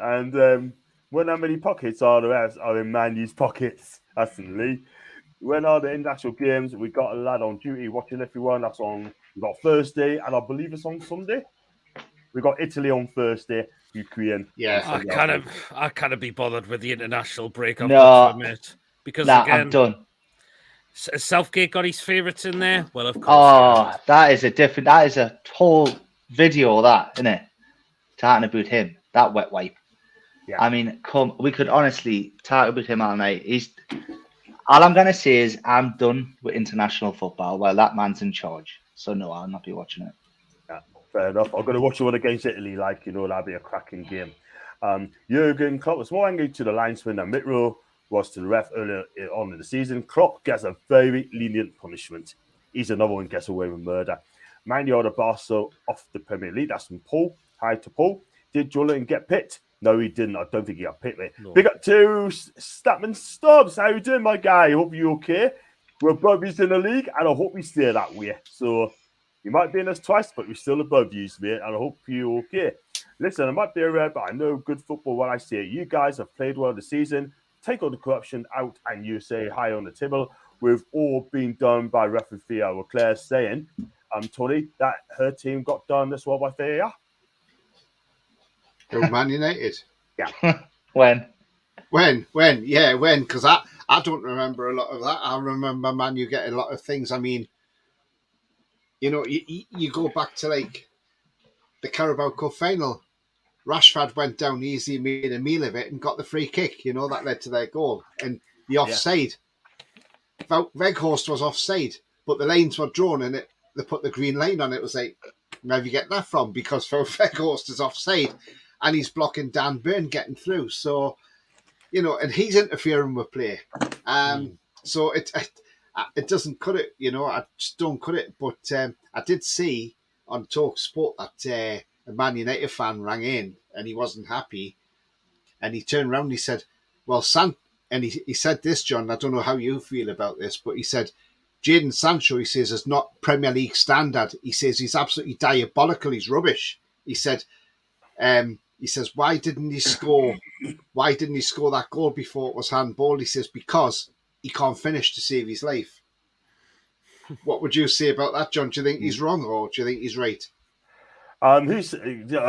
And when how many pockets are in Man U's pockets? That's in Lee. When are the international games? We got a lad on duty watching everyone. That's on. We got Thursday, and I believe it's on Sunday. We got Italy on Thursday, Ukraine. Yeah. I can't be bothered with the international break. I've No. got to admit, because Nah, again, I'm done. Has Southgate got his favourites in there? Well, of course. Oh, that is a whole video, that, isn't it? Talking about him, that wet wipe. Yeah. I mean, we could honestly talk about him all night. All I'm gonna say is I'm done with international football while that man's in charge. So no, I'll not be watching it. Yeah, fair enough. I'm going to watch one against Italy, that'll be a cracking game. Jurgen Klopp was more angry to the linesman than Mitro was to the ref earlier on in the season. Klopp gets a very lenient punishment. He's another one gets away with murder. Man U are the Barca off the Premier League. That's from Paul. Hi to Paul. Did Julian get picked? No, he didn't. I don't think he got picked, mate. No. Big up to Statman Stubbs. How you doing, my guy? I hope you're okay. We're brothers in the league, and I hope we stay that way. So you might be in us twice, but we're still above you, mate, and I hope you're okay. Listen, I might be a red, but I know good football when I see it. You guys have played well this season. Take all the corruption out, and you say high on the table. We've all been done by referee or Claire saying, Tony, that her team got done as well by VAR. Oh, Man United. When? Yeah, when? Because I don't remember a lot of that. I remember Man U getting a lot of things. I mean, you know, you go back to like the Carabao Cup final. Rashford went down easy, made a meal of it, and got the free kick. You know, that led to their goal. And the offside. Weghorst was offside, but the lanes were drawn and they put the green line on it. It was like, where do you get that from? Because Weghorst is offside and he's blocking Dan Burn getting through. So, you know, and he's interfering with play. So it doesn't cut it, you know, I just don't cut it. But I did see on Talk Sport that a Man United fan rang in and he wasn't happy. And he turned around and he said, well, and he said this, John, I don't know how you feel about this, but he said, Jadon Sancho, he says, is not Premier League standard. He says he's absolutely diabolical. He's rubbish. He said, why didn't he score that goal before it was handball? He says, because he can't finish to save his life. What would you say about that, John? Do you think he's wrong or do you think he's right? I've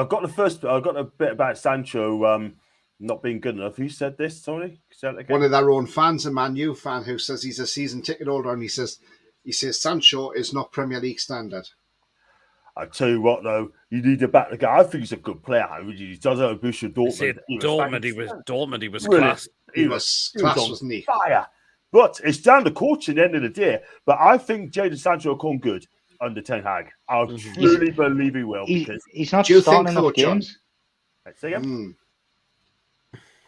got a bit about Sancho not being good enough. Who said this, Tony? Say it again. One of their own fans, a Man U fan, who says he's a season ticket holder, and he says Sancho is not Premier League standard. I tell you what, though, you need to back the guy. I think he's a good player. He does have a boost of Dortmund. Dortmund, he was Really? class. He was class, wasn't he? Fire. But it's down to coaching at the end of the day. But I think Jadon Sancho will come good under Ten Hag. I truly believe he will. He's not Do you starting think, enough though, John? games. Let's see him.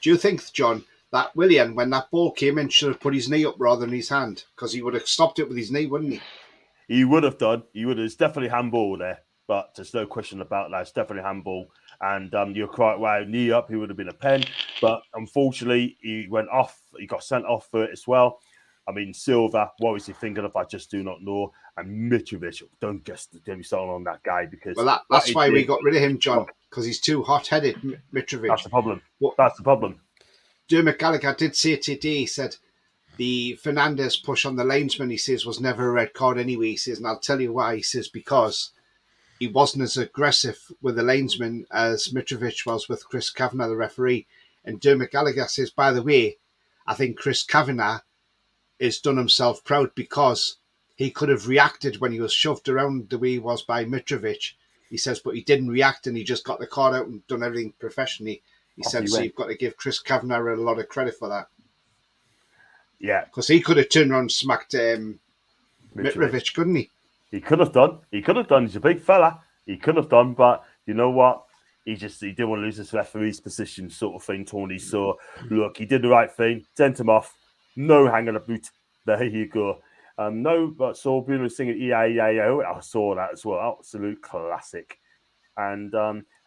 Do you think, John, that Willian, when that ball came in, should have put his knee up rather than his hand? Because he would have stopped it with his knee, wouldn't he? He would have done. He would have. It's definitely handball there, but there's no question about that. It's definitely handball. And you're quite right. Knee up, he would have been a pen, but unfortunately, he went off. He got sent off for it as well. I mean, Silva, what was he thinking of? I just do not know. And Mitrovic, don't get me started on that guy because that's why we got rid of him, John, because he's too hot-headed. Mitrovic. That's the problem. That's the problem. Dermot Gallagher did say today. He said the Fernandes push on the linesman, he says, was never a red card anyway. He says, and I'll tell you why. He says because he wasn't as aggressive with the linesman as Mitrovic was with Chris Kavanagh, the referee. And Dermot Gallagher says, by the way, I think Chris Kavanagh has done himself proud because he could have reacted when he was shoved around the way he was by Mitrovic. He says, but he didn't react and he just got the card out and done everything professionally. He said, so you've got to give Chris Kavanagh a lot of credit for that. Yeah. Because he could have turned around and smacked Mitrovic, couldn't he? He could have done. He could have done. He's a big fella. He could have done, but you know what? He didn't want to lose his referee's position, sort of thing, Tony. So look, he did the right thing. Sent him off. No hanging a boot. There you go. No, but saw Bruno singing E-I-E-I-O. I saw that as well. Absolute classic. And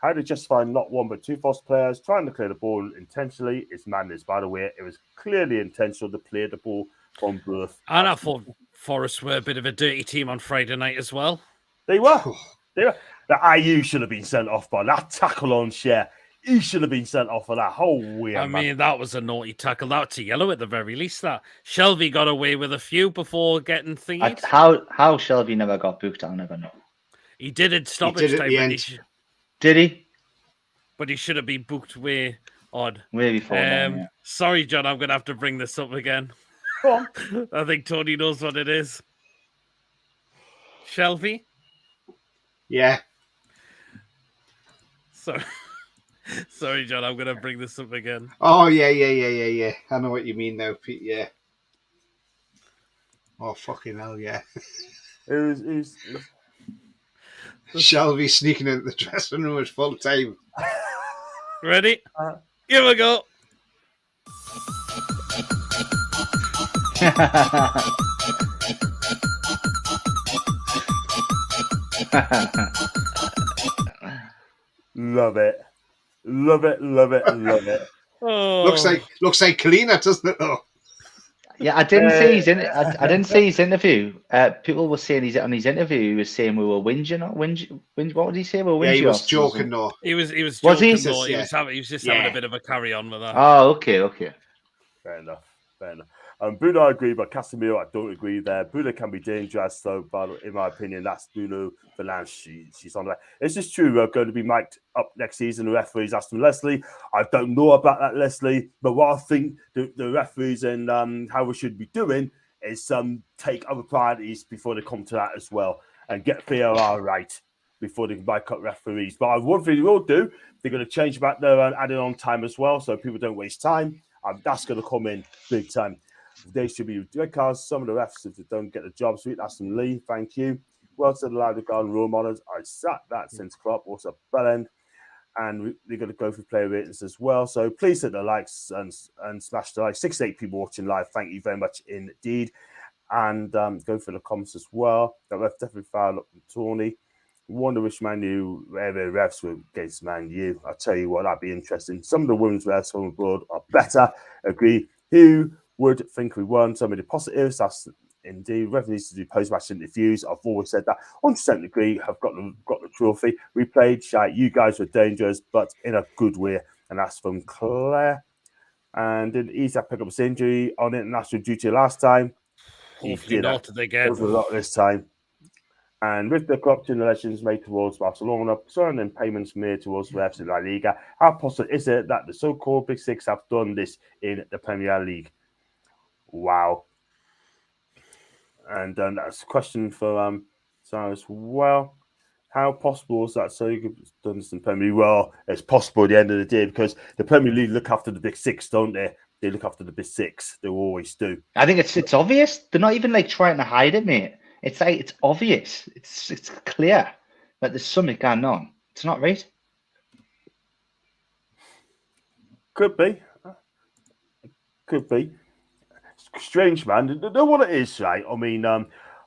how to justify not one but two false players trying to clear the ball intentionally is madness. By the way, it was clearly intentional to clear the ball from birth. And I thought Forest were a bit of a dirty team on Friday night as well. They were. The IU should have been sent off by that tackle on Share. He should have been sent off for that whole weird. I mean, that was a naughty tackle. That was a yellow at the very least. That Shelby got away with a few before getting thingied. How Shelby never got booked, I'll never know. He did it stoppage time. Did he? But he should have been booked way odd. Way before. Yeah. Sorry, John, I'm going to have to bring this up again. Go on. I think Tony knows what it is. Shelby? Yeah. Sorry, John, I'm going to bring this up again. Oh, yeah. I know what you mean now, Pete, yeah. Oh, fucking hell, yeah. It was... Shelby sneaking into the dressing room at full time. Ready? Here we go. Love it. Love it. Oh. Looks like Kalina, doesn't it? Though. Yeah, I didn't see his. I didn't see his interview. People were saying on his interview. He was saying we were whinging, not whinge. What did he say? We were whinging. Yeah, he was joking. No, he was joking. Was he? Though. He was just having a bit of a carry on with that. Oh, okay. Fair enough. Bruno, I agree, but Casemiro, I don't agree there. Bruno can be dangerous, though, but in my opinion, that's Bruno Fernandes. She's on that. It's just true. We're going to be mic'd up next season. The referees, Aston Leslie. I don't know about that, Leslie, but what I think the referees and how we should be doing is take other priorities before they come to that as well and get VAR right before they can mic up referees. But one thing they will do, they're going to change back there and add it on time as well, so people don't waste time. That's going to come in big time. They should be red cards. Some of the refs, if they don't get the job, sweet. Aston Lee, thank you. Well said, allowed to go on role models. I sat that since Klopp, also Bellend. And we're going to go through player ratings as well. So please hit the likes and smash the like. 68 people watching live. Thank you very much indeed. And go for the comments as well. That ref definitely fouled up from Tony. Wonder which Man U, where the refs were against Man U. I'll tell you what, that'd be interesting. Some of the women's refs from abroad are better. Agree. Who would think we won? Some of the positives. That's indeed. Ref needs to do post-match interviews. I've always said that. 100% agree. I've got the trophy. We played shy. You guys were dangerous, but in a good way. And that's from Claire. And did Isak pick up his injury on international duty last time? Hopefully not again. There was a lot this time. And with the corruption elections made towards Barcelona, surrounding payments made towards refs in La Liga, how possible is it that the so-called Big Six have done this in the Premier League? Wow. And that's a question for Sarah as well. How possible is that? So you could have done this in Premier League? Well, it's possible at the end of the day because the Premier League look after the Big Six, don't they? They look after the Big Six. They always do. I think it's obvious. They're not even trying to hide it, mate. It's it's obvious. It's clear that there's something going on. It's not right. Could be. Strange, man. You know what it is, right? I mean,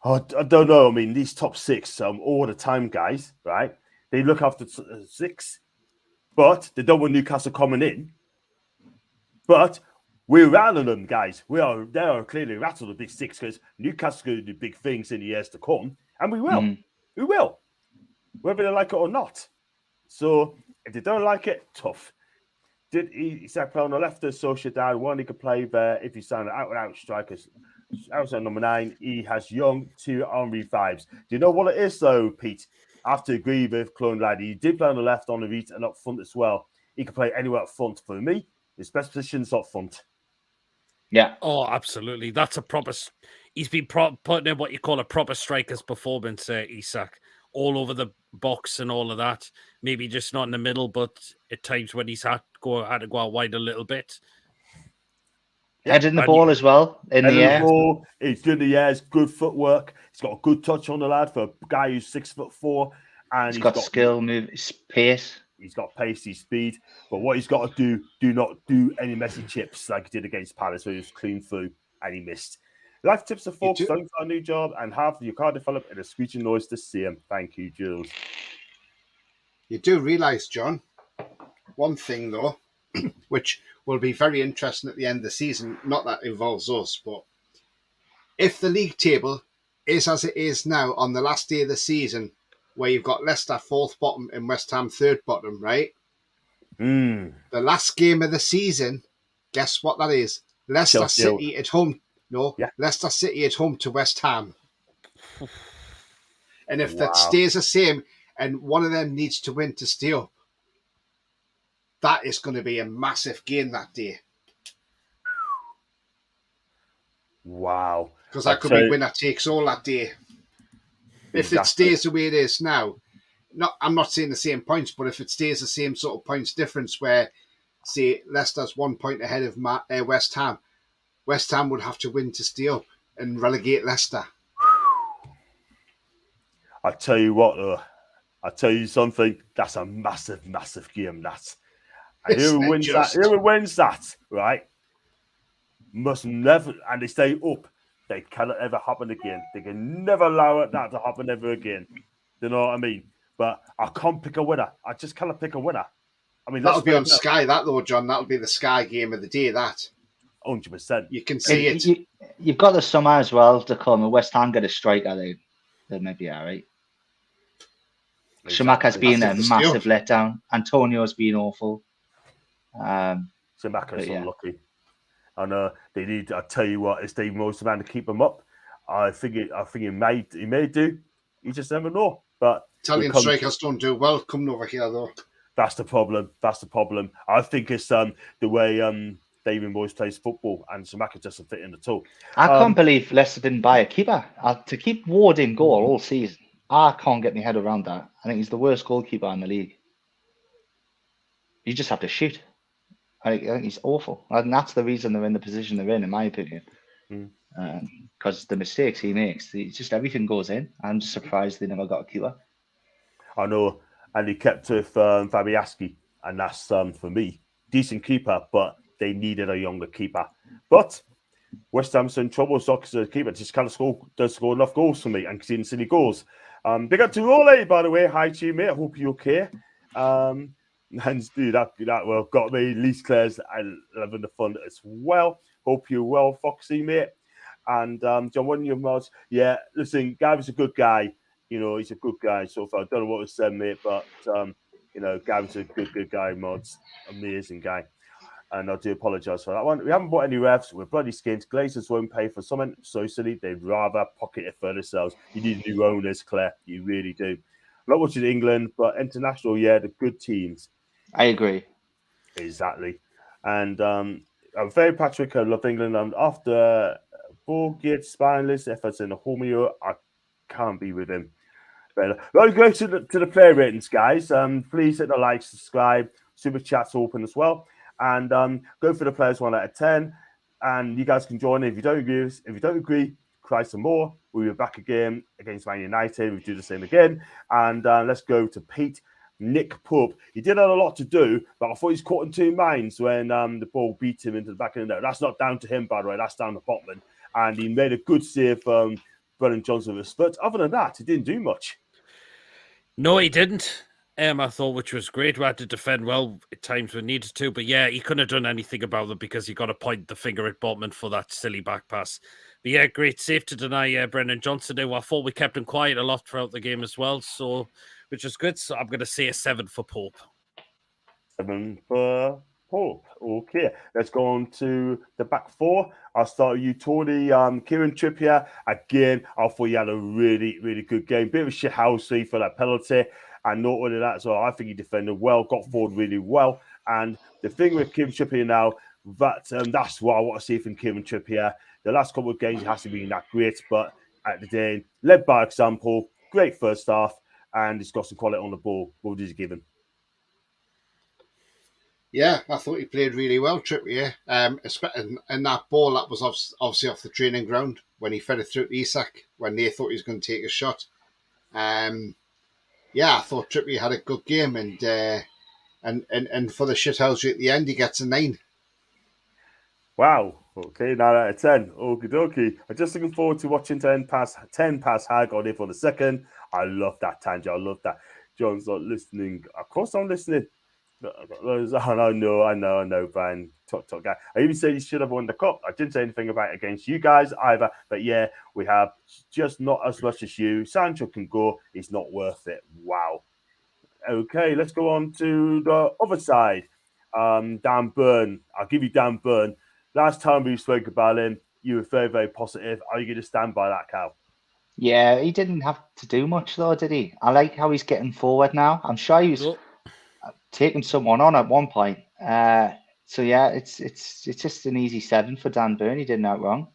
Oh, I don't know. I mean, these top six all the time, guys, right? They look after six, but they don't want Newcastle coming in. But we're rattling them, guys. They are clearly rattled the big six because Newcastle's going to do big things in the years to come, and we will. We will, whether they like it or not. So if they don't like it, tough. Did Isak play on the left of Sociedad? One, he could play there if he's signed out strikers. Outside number 9, he has young 2 Henry vibes. Do you know what it is, though, Pete? I have to agree with Clone Lad. He did play on the left, on the right, and up front as well. He can play anywhere up front. For me, his best position is up front. Yeah. Oh, absolutely. That's a proper. He's been putting in what you call a proper striker's performance, Isak, all over the box and all of that. Maybe just not in the middle, but at times when he's had to go out wide a little bit. Heading the ball as well in the air. He's doing the air. It's good footwork. He's got a good touch on the lad for a guy who's 6'4", and he's got skill, move, pace. He's got pace, he's speed. But what he's got to do not do any messy chips like he did against Palace, where he was clean through and he missed. Life tips are folks, don't start a new job and have your car develop in a screeching noise to see him. Thank you, Jules. You do realise, John, one thing though, which will be very interesting at the end of the season, not that involves us, but if the league table is as it is now on the last day of the season, where you've got Leicester 4th bottom and West Ham 3rd bottom, right? The last game of the season, guess what that is? Leicester City at home. No, Leicester City at home to West Ham. And if that stays the same and one of them needs to win to stay up, that is going to be a massive game that day. Wow. Because that could be winner takes all that day. If it stays the way it is now, I'm not saying the same points, but if it stays the same sort of points difference where, say, Leicester's 1 point ahead of West Ham would have to win to stay up and relegate Leicester. I tell you what, though. I tell you something. That's a massive, massive game. And whoever wins that, right, must never, and they stay up. They cannot ever happen again. They can never allow that to happen ever again. You know what I mean? But I can't pick a winner. I just cannot pick a winner. I mean, that'll be on Sky, that though, John. That'll be the Sky game of the day. That 100%. You can see it. You've got the summer as well to come. West Ham get a striker, they may be all right. Shamak has been a massive letdown. Antonio's been awful. Shamaka's unlucky. I know they need. I tell you what, it's Dave Morris man to keep him up. I think he may do. You just never know. But Italian strikers don't do well coming over here though. That's the problem. I think it's the way David Moyes plays football, and Shamaka doesn't fit in at all. I can't believe Leicester didn't buy a keeper to keep Ward in goal all season. I can't get my head around that. I think he's the worst goalkeeper in the league. You just have to shoot. I think he's awful, and that's the reason they're in the position they're in my opinion. Because the mistakes he makes, just everything goes in. I'm just surprised they never got a keeper. I know, and he kept with Fabianski, and that's for me decent keeper, but they needed a younger keeper. But West Ham's in trouble. Sock's a keeper just can't does score enough goals for me and conceding silly goals. Big up to Rolly, by the way. Hi to you, mate. I hope you're okay. And do that well got me. Least Claire's loving the fun as well. Hope you're well, Foxy, mate. And John, one of your mods, listen, Gavin's a good guy. You know, he's a good guy so far. I don't know what was said, mate, but Gavin's a good guy, mods. Amazing guy. And I do apologise for that one. We haven't bought any refs. We're bloody skint. Glazers won't pay for something so silly. They'd rather pocket it for themselves. You need new owners, Claire. You really do. Not watching England, but international, the good teams. I agree. Exactly. And I'm very patriotic. I love England. After Borgate, spineless efforts in the Homeo, I can't be with him. But let's go to the player ratings, guys. Please hit the like, subscribe, super chats open as well. And go for the players 1 out of 10. And you guys can join in. If you don't agree, cry some more. We'll be back again against Man United. We'll do the same again. And let's go to Pete. Nick Pub. He did have a lot to do, but I thought he's caught in two minds when the ball beat him into the back of the net. That's not down to him, by the way. That's down to Botman. And he made a good save Brennan Johnson with his foot. Other than that, he didn't do much. No, he didn't. I thought, which was great. We had to defend well at times when needed to, but yeah, he couldn't have done anything about it because he got to point the finger at Botman for that silly back pass. But yeah, great save to deny Brennan Johnson. I thought we kept him quiet a lot throughout the game as well, so which is good. So I'm going to say a 7 for Pope. 7 for Pope. Okay, let's go on to the back four. I'll start with you, Tony. Kieran Trippier, again, I thought he had a really, really good game. Bit of a shithousey for that penalty. And not only that as well, I think he defended well, got forward really well. And the thing with Kieran Trippier now, that's what I want to see from Kieran Trippier. The last couple of games, he hasn't been that great, but at the day, led by example, great first half, and he's got some quality on the ball. What did you give him? Yeah, I thought he played really well, Trippier. And that ball, that was obviously off the training ground when he fed it through to Isak, when they thought he was going to take a shot. Yeah, I thought Trippier had a good game, and for the shithousery at the end, he gets a 9. Wow. Okay, 9 out of 10. Okie dokie. I'm just looking forward to watching 10 pass Hag on it for the second. I love that tangent. I love that. John's not listening. Of course I'm listening. I know, Brian. Talk guy. I even said he should have won the cup. I didn't say anything about it against you guys either. But yeah, we have just not as much as you. Sancho can go. It's not worth it. Wow. Okay, let's go on to the other side. Dan Burn. I'll give you Dan Burn. Last time we spoke about him, you were very, very positive. Are you going to stand by that, Cal? Yeah, he didn't have to do much though, did he? I like how he's getting forward now. I'm sure he was taking someone on at one point. So yeah, it's just an easy 7 for Dan Burn. He did that wrong.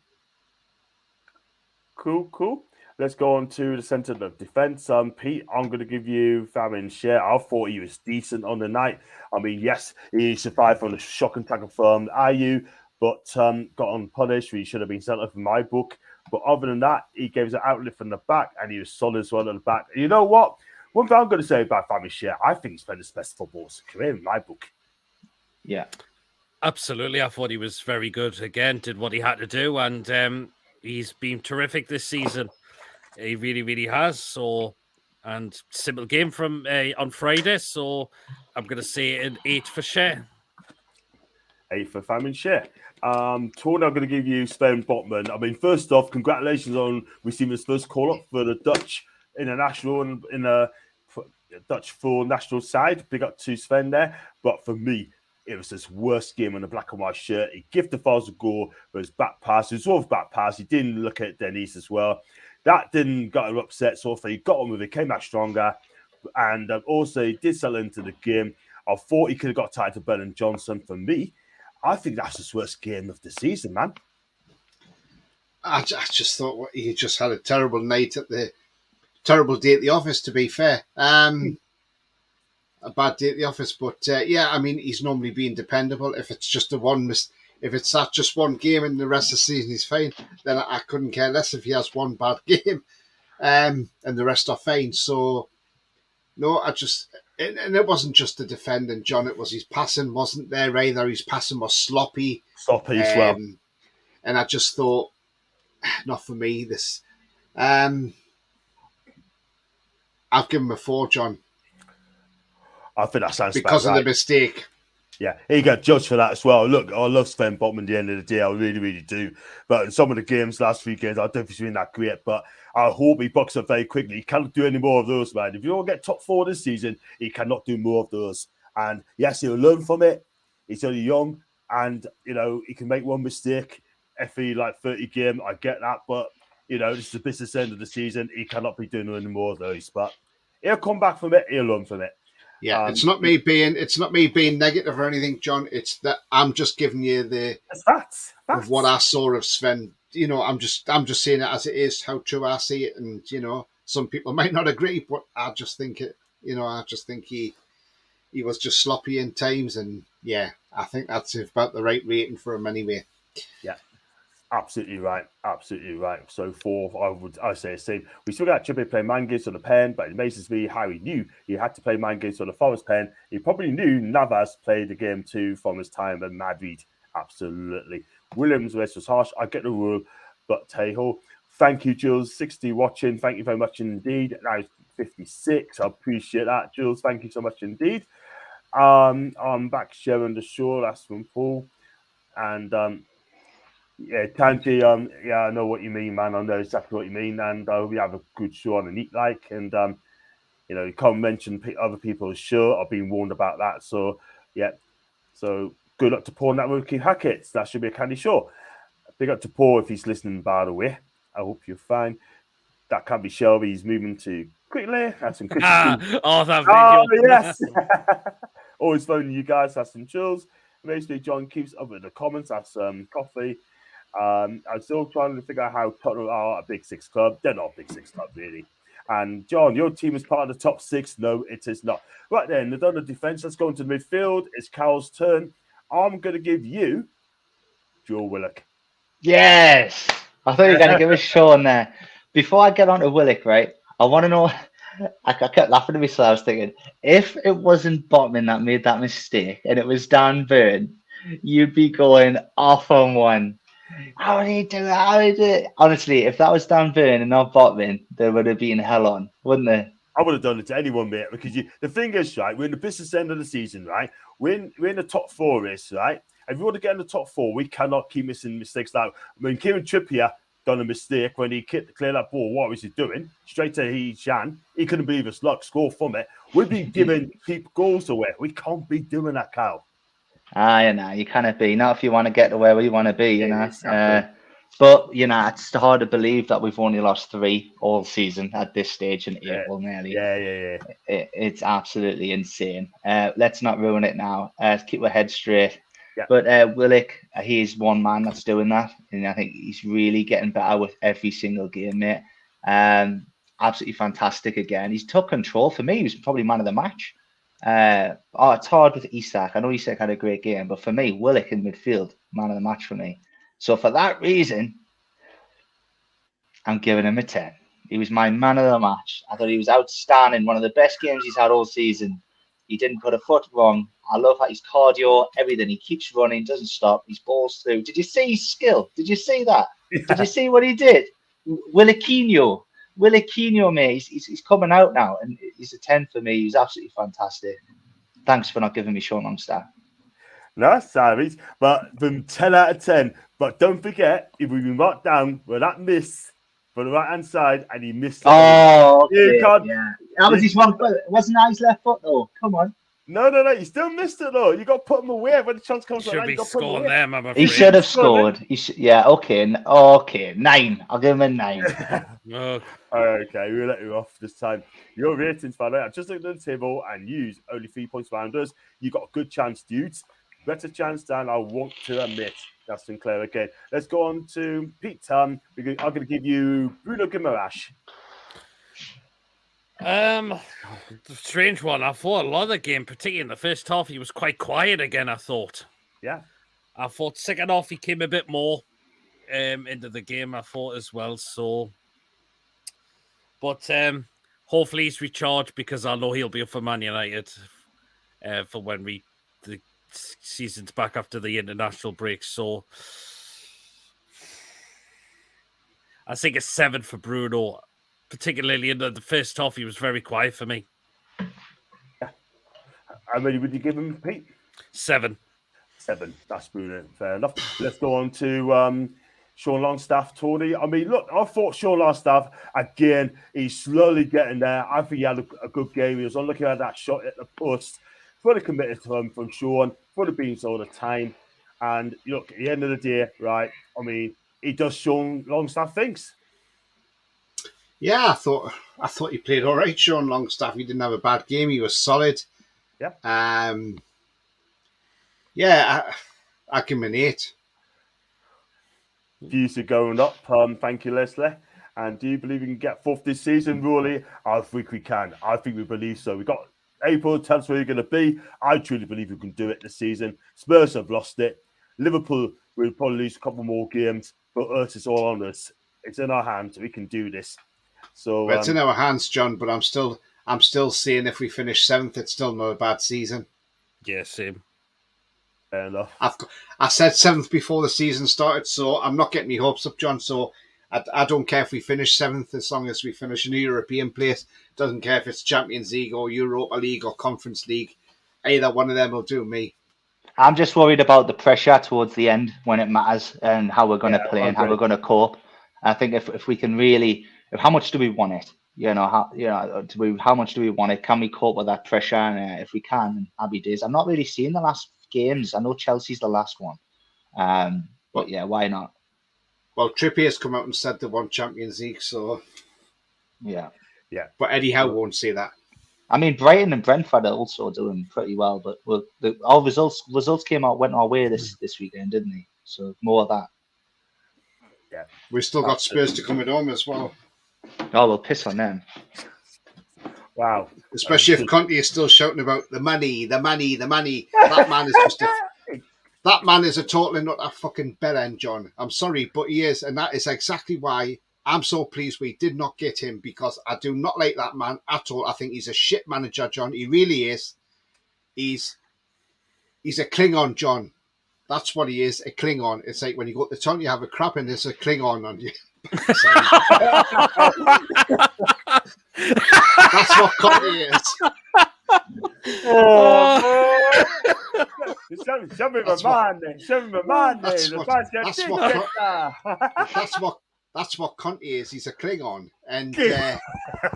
Cool. Let's go on to the centre of defence. Pete, I'm going to give you Fabian Schär. I thought he was decent on the night. I mean, yes, he survived from the shocking tackle from IU, but got unpunished. He should have been sent off in my book. But other than that, he gave us an outlet from the back, and he was solid as well at the back. And you know what? One thing I'm going to say about Fabian Schär, I think he's played his best football of his career in my book. Yeah. Absolutely. I thought he was very good. Again, did what he had to do, and he's been terrific this season. He really, really has. So, and simple game from on Friday. So, I'm going to say an 8 for Schär. 8 for Fabian Schär. Tony, I'm going to give you Sven Botman. I mean, first off, congratulations on receiving his first call-up for the Dutch international and in a Dutch full national side. Big up to Sven there. But for me, it was his worst game on the black and white shirt. He gave the Files a goal for his back pass. It was all back pass. He didn't look at Denise as well. That didn't get him upset. So he got on with it, came back stronger. And also, he did settle into the game. I thought he could have got tied to Brennan Johnson. For me, I think that's his worst game of the season, man. I just thought he just had a terrible night terrible day at the office, to be fair. A bad day at the office, but yeah, I mean, he's normally being dependable. If it's just if it's that just one game and the rest of the season he's fine, then I couldn't care less if he has one bad game, and the rest are fine. So no, and it wasn't just the defending, John. It was his passing wasn't there either. His passing was sloppy As well. And I just thought, not for me. This, I've given him a 4, John. I think that sounds because about of right. the mistake. Yeah, he got judged for that as well. Look, I love Sven Botman at the end of the day. I really, really do. But in some of the games, last 3 games, I don't think he's been that great. But I hope he bucks up very quickly. He cannot do any more of those, man. If you don't get top 4 this season, he cannot do more of those. And yes, he'll learn from it. He's only young. And, you know, he can make one mistake every, 30 game. I get that. But, you know, this is the business end of the season. He cannot be doing any more of those. But he'll come back from it. He'll learn from it. Yeah, it's not me being negative or anything, John. It's that I'm just giving you the facts. Of what I saw of Sven. You know, I'm just saying it as it is, how true I see it, and you know, some people might not agree, but I just think it. You know, I just think he was just sloppy in times, and yeah, I think that's about the right rating for him anyway. Yeah. Absolutely right. So 4, I say the same. We still got Trippier playing man games on the pen, but it amazes me how he knew he had to play man games on the Forest pen. He probably knew Navas played the game too from his time at Madrid. Absolutely. Williams' rest was harsh. I get the rule, but hey ho. Thank you, Jules. 60 watching. Thank you very much indeed. That is 56. I appreciate that, Jules. Thank you so much indeed. I'm back sharing the show. That's from Paul. And yeah, Tanti, yeah, I know what you mean, man. I know exactly what you mean. And we have a good show on the Neat Like. And, you know, you can't mention other people's show. I've been warned about that. So, yeah. So, good luck to Paul and that rookie Hackett. That should be a candy show. Big up to Paul if he's listening, by the way. I hope you're fine. That can't be Shelby. He's moving to quickly. That's some that video. Oh, yes. Always phoning you guys. That's some chills. Basically, John keeps up in the comments. That's coffee. I'm still trying to figure out how Tottenham are a Big Six club. They're not a Big Six club, really. And John, your team is part of the top six. No, it is not. Right then, they've done the defense. Let's go into the midfield. It's Carl's turn. I'm going to give you Joe Willock. Yes. I thought you were going to give us Sean there. Before I get on to Willock, right, I want to know. I kept laughing to myself. I was thinking, if it wasn't Botman that made that mistake and it was Dan Burn, you'd be going off on one. How did he do it? How did he do it? Honestly, if that was Dan Burn and not Botman, there would have been hell on, wouldn't there? I would have done it to anyone, mate, because the thing is, right, we're in the business end of the season, right? We're in the top four race, right? If we want to get in the top four, we cannot keep missing mistakes like, I mean, Kieran Trippier done a mistake when he cleared that ball. What was he doing? Straight to He-Chan. He couldn't believe his luck, score from it. We've been giving keep goals away. We can't be doing that, Kyle. You know, you cannot be. Not if you want to get to where we want to be, you know. Exactly. But, you know, it's hard to believe that we've only lost 3 all season at this stage in April, nearly. Yeah. It's absolutely insane. Let's not ruin it now. Let's keep our head straight. Yeah. But Willock, he's one man that's doing that. And I think he's really getting better with every single game, mate. Absolutely fantastic again. He's took control. For me, he was probably man of the match. It's hard with Isak. I know Isak had a great game, but for me, Willock in midfield, man of the match for me. So for that reason, I'm giving him a 10. He was my man of the match. I thought he was outstanding. One of the best games he's had all season. He didn't put a foot wrong. I love how his cardio, everything. He keeps running, doesn't stop. He's balls through. Did you see his skill? Did you see that? Yeah. Did you see what he did? Willoquinho, mate. He's coming out now, and he's a 10 for me. He's absolutely fantastic. Thanks for not giving me Sean Longstaff. No, sorry, but from 10 out of 10. But don't forget, if we've been marked down with that miss for the right hand side, and he missed. Oh, okay, yeah. That was his one foot. Wasn't that his left foot though? Come on. No. You still missed it though. You got to put him away when the chance comes. Should be scoring them. I'm afraid. He should have scored. Yeah. Okay. 9. I'll give him a 9. Okay, we'll let you off this time. Your ratings, by the way, I just looked at the table and used only 3 points behind us. You got a good chance, dudes. Better chance than I want to admit. That's Sinclair again. Let's go on to Pete. I'm going to give you Bruno Guimaraes. Strange one. I thought a lot of the game, particularly in the first half, he was quite quiet again, I thought. Yeah. I thought second half he came a bit more into the game, I thought as well. So, but hopefully he's recharged because I know he'll be up for Man United for when the season's back after the international break. So I think a 7 for Bruno. Particularly in the first half, he was very quiet for me. Yeah. How many would you give him, Pete? 7. 7. That's brilliant. Fair enough. Let's go on to Sean Longstaff, Tony. I mean, look, I thought Sean Longstaff, again, he's slowly getting there. I think he had a good game. He was on looking at that shot at the post. Fully committed to him from Sean, fully being all the time. And look, at the end of the day, right, I mean, he does Sean Longstaff things. Yeah, I thought he played all right, Sean Longstaff. He didn't have a bad game. He was solid. Yeah. I give him an 8. Views are going up. Thank you, Leslie. And do you believe we can get 4th this season, Rory? I think we can. I think we believe so. We got April, tell us where you're going to be. I truly believe we can do it this season. Spurs have lost it. Liverpool will probably lose a couple more games, but it's all on us. It's in our hands. We can do this. So it's in our hands, John. But I'm still saying if we finish 7th, it's still not a bad season. Yeah, same. Fair enough. I said 7th before the season started, so I'm not getting my hopes up, John. So I don't care if we finish 7th as long as we finish in a European place. Doesn't care if it's Champions League or Europa League or Conference League. Either one of them will do me. I'm just worried about the pressure towards the end when it matters and how we're going to play and how we're going to cope. I think if we can really, how much do we want it? How much do we want it? Can we cope with that pressure? And if we can, happy days. I'm not really seeing the last games. I know Chelsea's the last one, but yeah, why not? Well, Trippier's come out and said they want Champions League, so yeah. But Eddie Howe won't say that. I mean, Brighton and Brentford are also doing pretty well, but our results went our way this weekend, didn't they? So more of that. Yeah, we've still got Spurs to come at home as well. Oh, we'll piss on them. Wow. Especially if Conte is still shouting about the money, the money, the money. That man is just that man is a totally not a fucking bellend, John. I'm sorry, but he is, and that is exactly why I'm so pleased we did not get him, because I do not like that man at all. I think he's a shit manager, John. He really is. He's a Klingon, John. That's what he is, a Klingon. It's like when you go to the town, you have a crap and there's a Klingon on you. That's what Conte is. Show me my man. Show me my man. That's what Conte is. He's a Klingon, and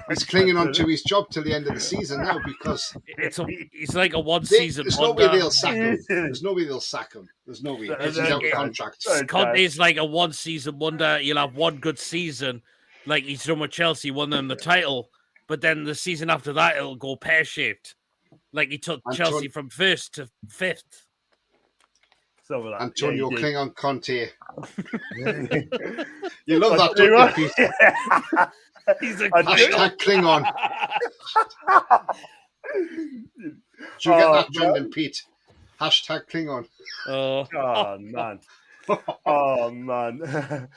he's clinging on to his job till the end of the season now, because he's like a one-season there's wonder. nobody they'll sack him. There's nobody they'll sack him. There's nobody. He's out of contract. Conte's like a one-season wonder. He'll have one good season, like he's done with Chelsea, won them the title, but then the season after that it'll go pear-shaped, like he took Chelsea from 1st to 5th. Antonio Klingon Conte. You love that, don't you, Pete? He's a hashtag Klingon. Should you get that, John and Pete? Hashtag Klingon. Oh man. Oh man.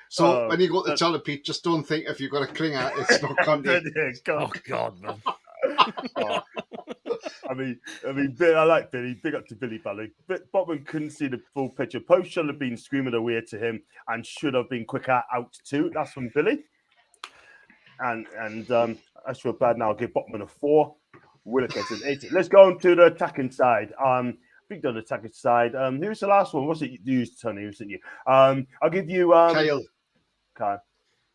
So when you go to tell the Pete, just don't think if you've got a Klingon, it's not Conte. Oh God, man. I mean, I like Billy. Big up to Billy Bally. But Botman couldn't see the full picture. Post should have been screaming away to him and should have been quicker out too. That's from Billy. And as for bad now, I'll give Botman a 4. Willikers an 8. Let's go on to the attacking side. Big on the attacking side. Who's the last one? Was it you, Tony? Who sent you? I'll give you Kyle. Kyle.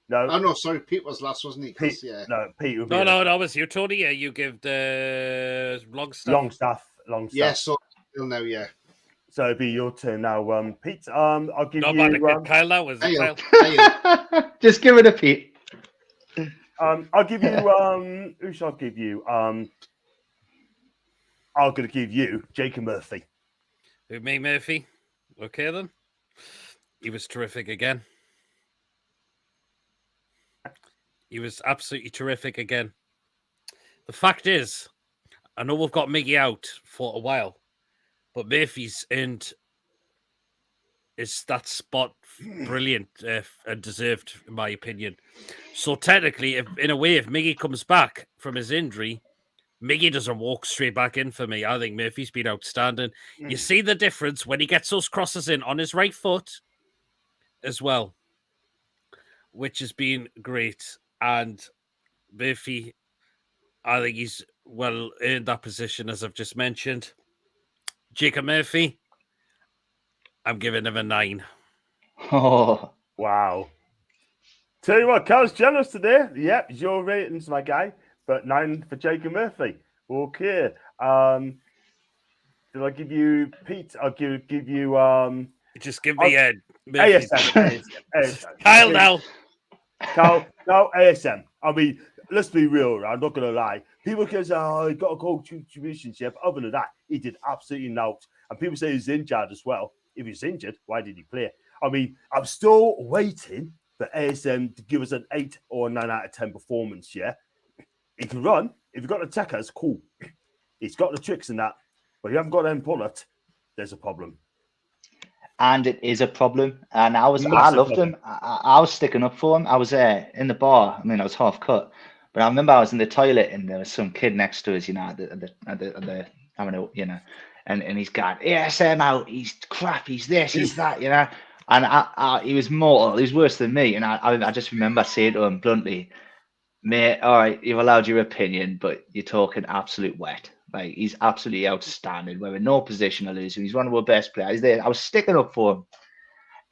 No. Oh no, sorry, Pete was last, wasn't he? Pete, yeah. No, Pete. No, it was you, Tony. Yeah, you give the Longstaff. Yeah, so now, yeah. So it'll be your turn now, Pete. I'll give you. Kyle, that was Kyle. Just give it a Pete. I'll give you. Who shall I give you? I'm going to give you Jacob Murphy. Who, me, Murphy? Okay, then. He was terrific again. He was absolutely terrific again. The fact is, I know we've got Miggy out for a while, but Murphy's earned that spot brilliant and deserved, in my opinion. So technically, in a way, if Miggy comes back from his injury, Miggy doesn't walk straight back in for me. I think Murphy's been outstanding. You see the difference when he gets those crosses in on his right foot as well, which has been great. And Murphy, I think he's well earned that position, as I've just mentioned. Jacob Murphy, I'm giving him a 9. Oh, wow. Tell you what, Carl's jealous today. Yep, your ratings, my guy. But 9 for Jacob Murphy. Okay. Did I give you Pete? I'll give you just give me ASM. Kyle now. Kyle, no, ASM. I mean, let's be real. I'm not going to lie. People can say, oh, he got a goal championship. Other than that, he did absolutely naught. And people say he's injured as well. If he's injured, why did he play? I mean, I'm still waiting for ASM to give us an 8 or 9 out of 10 performance, yeah? He can run. If you've got attackers, cool. He's got the tricks in that. But if you haven't got them bullet, there's a problem. And it is a problem. And I loved him. I was sticking up for him. I was there in the bar. I mean, I was half cut, but I remember I was in the toilet and there was some kid next to us, you know, at the you know, and he's got ASM out. He's crap. He's this. He's that. You know. And he was mortal. He was worse than me. And I just remember saying to him bluntly, mate, all right, you've allowed your opinion, but you're talking absolute wet. Like, he's absolutely outstanding. We're in no position to lose him. He's one of our best players there. I was sticking up for him.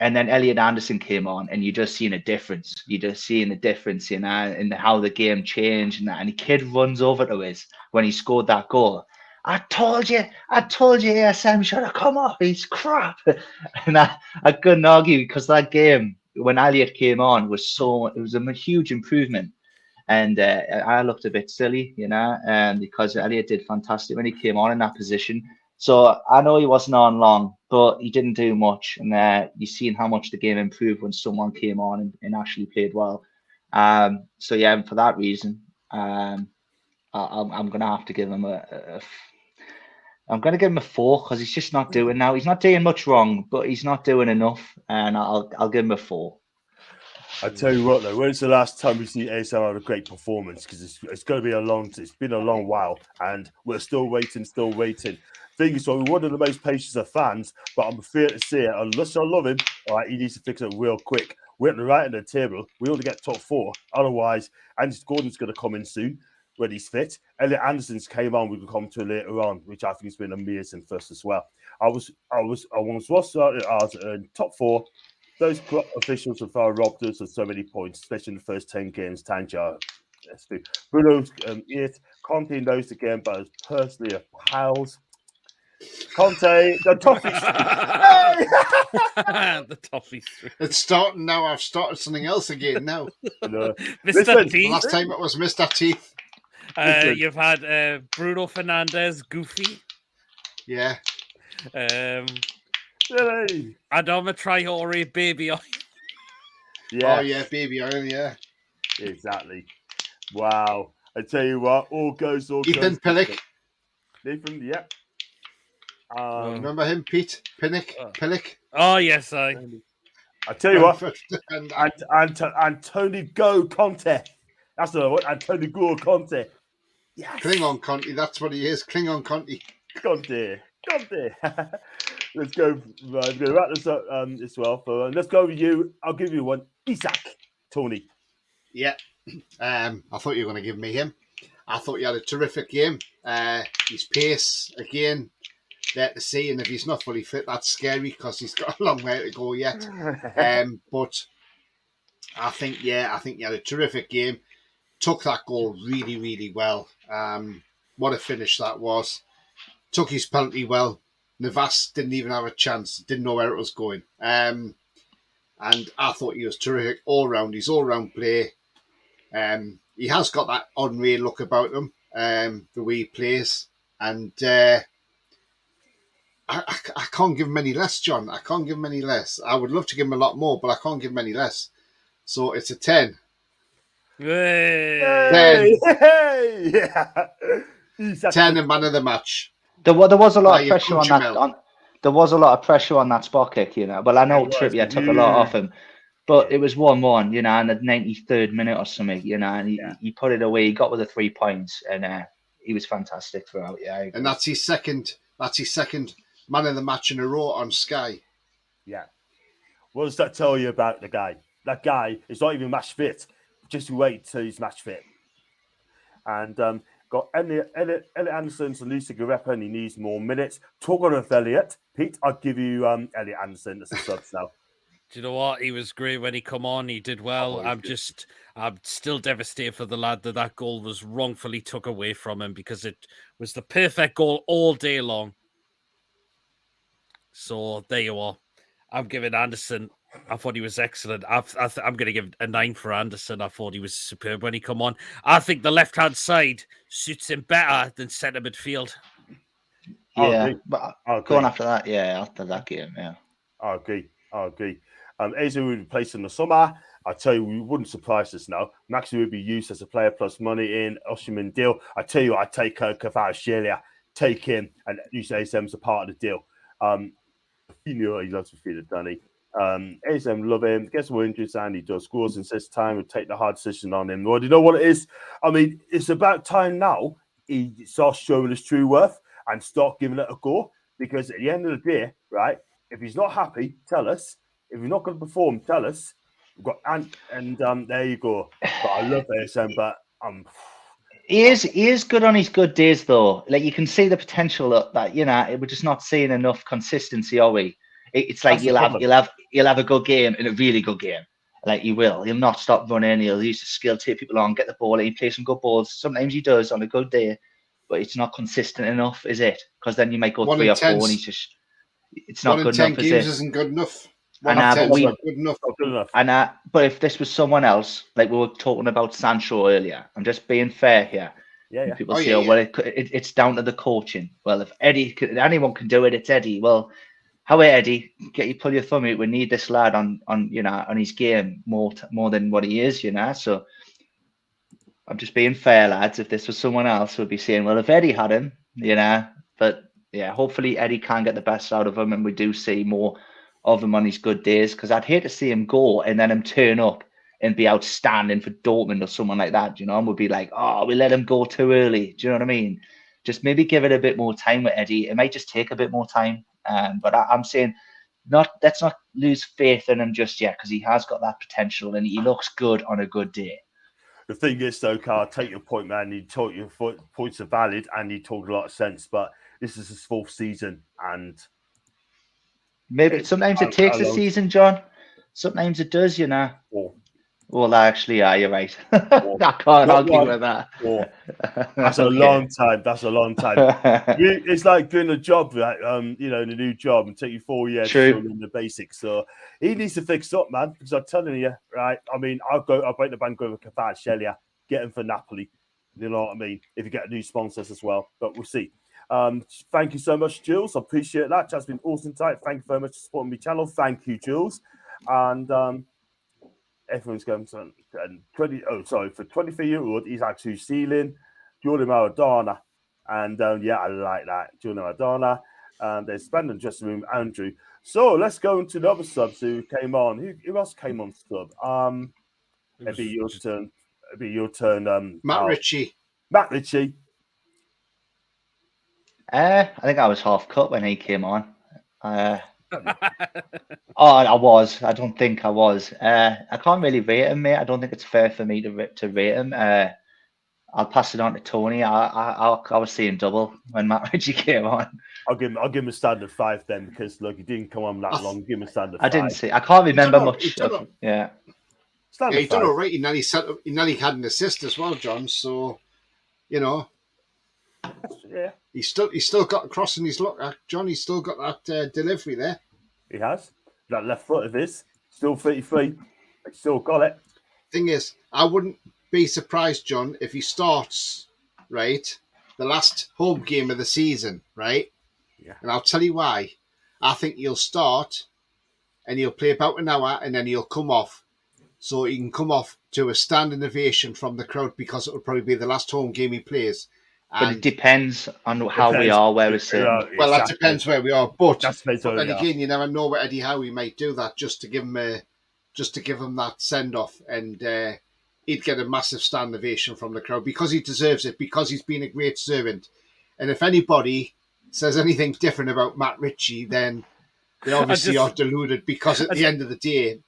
And then Elliot Anderson came on, and you just seen a difference. You just seeing a difference, in how the game changed and that. And the kid runs over to us when he scored that goal. I told you, ASM should have come off. He's crap. And I couldn't argue, because that game when Elliot came on it was a huge improvement. And I looked a bit silly, because Elliot did fantastic when he came on in that position. So I know he wasn't on long, but he didn't do much. And you've seen how much the game improved when someone came on and actually played well. So yeah, for that reason, I'm going to have to give him I'm going to give him a 4, because he's just not doing now. He's not doing much wrong, but he's not doing enough. And I'll give him a 4. I tell you what, though, when's the last time we see ASM have a great performance? Because it's going to be it's been a long while, and we're still waiting. Thing is, we're one of the most patient of fans, but I'm afraid to say it. Unless I love him, all right, he needs to fix it real quick. We're right in the table. We only get top 4. Otherwise, Andy Gordon's going to come in soon when he's fit. Elliot Anderson's came on. We can come to later on, which I think has been amazing for us as well. I was in top 4. Those officials have robbed us of so many points, especially in the first 10 games. Tanjar, Bruno's 8. Conte knows the game, but as personally a pals. Conte, the toffee. The toffee. It's starting now. I've started something else again now. Mr. Teeth. Last time it was Mr. Teeth. You've had Bruno Fernandes, Goofy. Yeah. Adama Traore, Baby Oil. Yeah. Oh, yeah, Baby Oil, yeah. Exactly. Wow. I tell you what, all goes. Ethan Pinnock. Nathan, yeah. Remember him, Pete? Pinnock? Oh, yes, I tell you what, Antonio Go Conte. That's the one, Antonio Go Conte. Yes. Klingon Conte, that's what he is. Klingon Conte. Conte. Let's go. I'm going to wrap this up as well. Let's go with you. I'll give you one. Isak, Tony. Yeah. I thought you were going to give me him. I thought he had a terrific game. His pace, again, there to see. And if he's not fully fit, that's scary, because he's got a long way to go yet. But I think he had a terrific game. Took that goal really, really well. What a finish that was. Took his penalty well. Navas didn't even have a chance. Didn't know where it was going. And I thought he was terrific all round. His all-round play. He has got that unreal look about him, the way he plays. And I can't give him any less, John. I can't give him any less. I would love to give him a lot more, but I can't give him any less. So it's a 10. Hey. 10. Yeah. 10 and man of the match. There was a lot of pressure on that. There was a lot of pressure on that spot kick, Well, I know Trippier took a lot off him, but it was 1-1, in the 93rd minute or something, and he put it away. He got with the 3 points, and he was fantastic throughout. Yeah, and that's his second man of the match in a row on Sky. Yeah. What does that tell you about the guy? That guy is not even match fit. Just wait till he's match fit. And got Elliot Anderson to Lisa Garepa, and he needs more minutes. Talking of Elliot, Pete, I'll give you Elliot Anderson as a sub now. Do you know what? He was great when he come on. He did well. I'm still devastated for the lad that goal was wrongfully took away from him, because it was the perfect goal all day long. So there you are. I'm giving Anderson. I thought he was excellent. I'm going to give a 9 for Anderson. I thought he was superb when he come on. I think the left-hand side suits him better than centre midfield. Yeah, but going after that, after that game, yeah. I agree. Eze will be placed in the summer. I tell you, we wouldn't surprise us now. Maxi would be used as a player plus money in Oshiman deal. I tell you, I'd take Kvaratskhelia, take him, and use ASM as a part of the deal. He knew he loves to feed it, Danny. ASM love him, gets more injuries, and he does scores in this time and take the hard decision on him. Well, do you know what it is? I mean, it's about time now he starts showing his true worth and start giving it a go, because at the end of the day, right, if he's not happy, tell us, If you're not going to perform, tell us. We've got and there you go. But I love ASM, but He is good on his good days though. Like you can see the potential that we're just not seeing enough consistency, are we? It's like you'll have a good game and a really good game. Like you will. He'll not stop running. He'll use the skill, take people on, get the ball. He plays some good balls. Sometimes he does on a good day, but it's not consistent enough, is it? Because then you might go 3 or 4 and he's just it's not good enough, is it? Isn't good enough. But if this was someone else, like we were talking about Sancho earlier, I'm just being fair here. Yeah. People say, well, it's down to the coaching. Well, if anyone can do it, it's Eddie. Well, how Eddie? Pull your thumb out. We need this lad on his game more than what he is, So I'm just being fair, lads. If this was someone else, we'd be saying, well, if Eddie had him, But yeah, hopefully Eddie can get the best out of him, and we do see more of him on his good days, because I'd hate to see him go and then him turn up and be outstanding for Dortmund or someone like that, and we'd be like, oh, we let him go too early. Do you know what I mean? Just maybe give it a bit more time with Eddie. It might just take a bit more time. But I'm saying let's not lose faith in him just yet, because he has got that potential and he looks good on a good day. The thing is, though, Carl, take your point, man. You talk your points are valid and you talk a lot of sense, but this is his 4th season, and maybe sometimes it takes a season, John. Sometimes it does, Well, actually, yeah, you're right. I can't argue with that. That's a long time. That's a long time. It's like doing a job, right? In a new job, and take you 4 years to learn the basics. So he needs to fix up, man. Because I'm telling you, right? I mean, I'll break the bank over Kvaratskhelia, get him for Napoli. You know what I mean? If you get new sponsors as well, but we'll see. Thank you so much, Jules. I appreciate that. That's been awesome tonight. Thank you very much for supporting my channel. Thank you, Jules. And everyone's going to for 23-year-old, he's actually ceiling Jordan Maradona. And I like that. Jordan Maradona. There's Spend in Dressing Room, Andrew. So let's go into the other subs who came on. Who else came on sub? It'd be your turn. It'd be your turn. Matt Ritchie. Matt Ritchie. I think I was half cut when he came on. I was. I don't think I was. I can't really rate him, mate. I don't think it's fair for me to rate him. I'll pass it on to Tony. I was seeing double when Matt Ritchie came on. I'll give him a standard 5 then, because look, he didn't come on that long. Give him a standard 5. I didn't see. I can't remember much. Yeah. He done all right. He nearly had an assist as well, John. So, yeah. He's still got a cross in his look, John. He's still got that delivery there. He has. That left foot of his, still 33. He's still got it. Thing is, I wouldn't be surprised, John, if he starts, right, the last home game of the season, right? Yeah. And I'll tell you why. I think he'll start and he'll play about an hour and then he'll come off. So he can come off to a standing ovation from the crowd, because it will probably be the last home game he plays. But it depends on how we are, where we're sitting. Well, that depends where we are. But then again, you never know what Eddie Howe might do that just to give him that send off, and he'd get a massive stand ovation from the crowd, because he deserves it, because he's been a great servant. And if anybody says anything different about Matt Ritchie, then they obviously are deluded, because at the end of the day,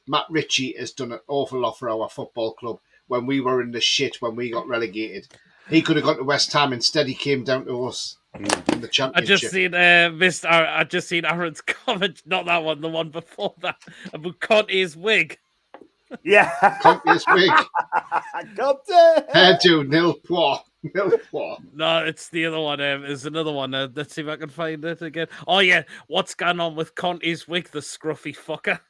Matt Ritchie has done an awful lot for our football club when we were in the shit, when we got relegated. He could have gone to West Ham. Instead, he came down to us in the Championship. I just seen Aaron's comment, not that one, the one before that, about Conte's wig. Yeah. Conte's wig. Conte! Hairdo, nil pois. No, it's the other one. There's another one. Let's see if I can find it again. Oh, yeah. What's going on with Conte's wig, the scruffy fucker?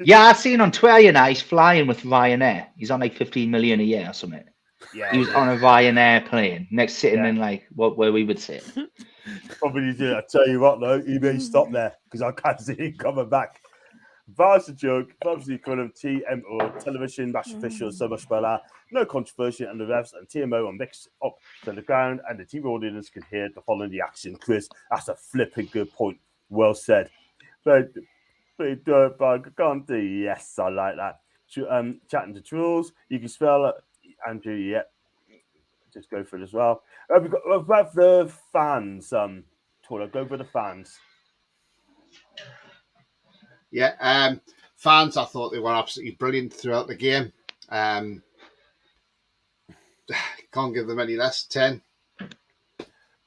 Yeah, I've seen on Twitter, he's flying with Ryanair. He's on like 15 million a year or something. Yeah, he was on a Ryanair plane, next sitting in like where we would sit. Probably did. I tell you what, though, he may stop there, because I can't see him coming back. That's a joke. Obviously, call him TMO, television match official, so much better. No controversy, and the refs and TMO are mixed up to the ground, and the TV audience can hear the following the action. Chris, that's a flipping good point. Well said. But Conte, yes, I like that. Chatting to Jules, you can spell Andrew, yeah. Just go for it as well. We've got the fans Toon, I'll go with the fans. Yeah, fans, I thought they were absolutely brilliant throughout the game. Can't give them any less. 10.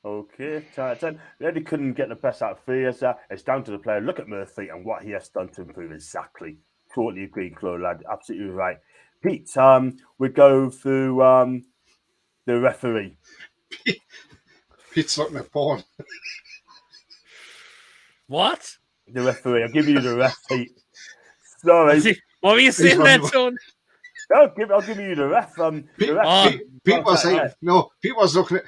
Okay, 10 out of 10. They couldn't get the best out of Fears. It's down to the player. Look at Murphy and what he has done to improve. Exactly. Totally agree, Chloe, lad. Absolutely right. Pete, we go through the referee. Pete's looking at porn. What? The referee. I'll give you the ref, Pete. Sorry. What were you saying there, Toon? I'll give you the ref. Pete was saying, no, Pete was looking at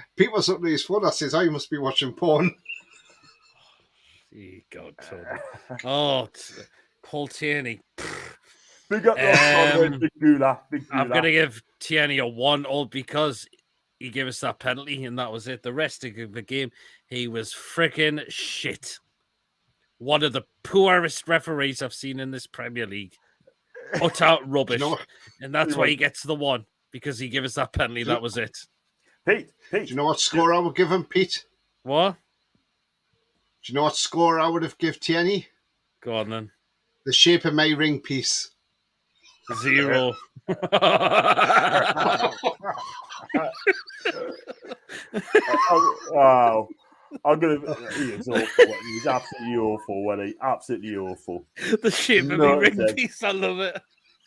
his phone. I says, you must be watching porn. God, Toon. Oh, Paul Tierney. Big up Big Gula. I'm going to give Tierney a 1 all because he gave us that penalty and that was it. The rest of the game, he was freaking shit. One of the poorest referees I've seen in this Premier League. Utter rubbish. And that's why he gets the 1, because he gave us that penalty. That was it. Pete. Do you know what score I would give him, Pete? What? Do you know what score I would have give Tierney? Go on, then. The shape of my ring piece. 0. Wow. He is awful. He was absolutely awful, wasn't he? Absolutely awful. The shape of my ring piece. I love it.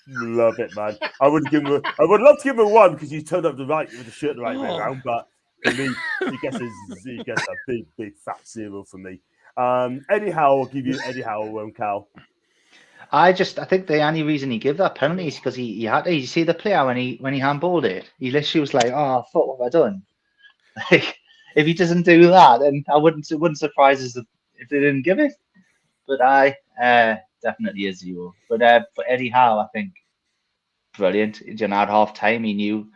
Love it, man. I would love to give him a 1 because he turned up with the shirt the right way around. But for me, he gets a big fat 0 from me. Anyhow, I'll give you anyhow, Cal. I think the only reason he gave that penalty is because he had to. You see the player when he handballed it, he literally was like, "Oh, fuck, what have I done?" Like, if he doesn't do that, then it wouldn't surprise us if they didn't give it. But definitely a 0. But Eddie Howe, I think, brilliant. At half time, he knew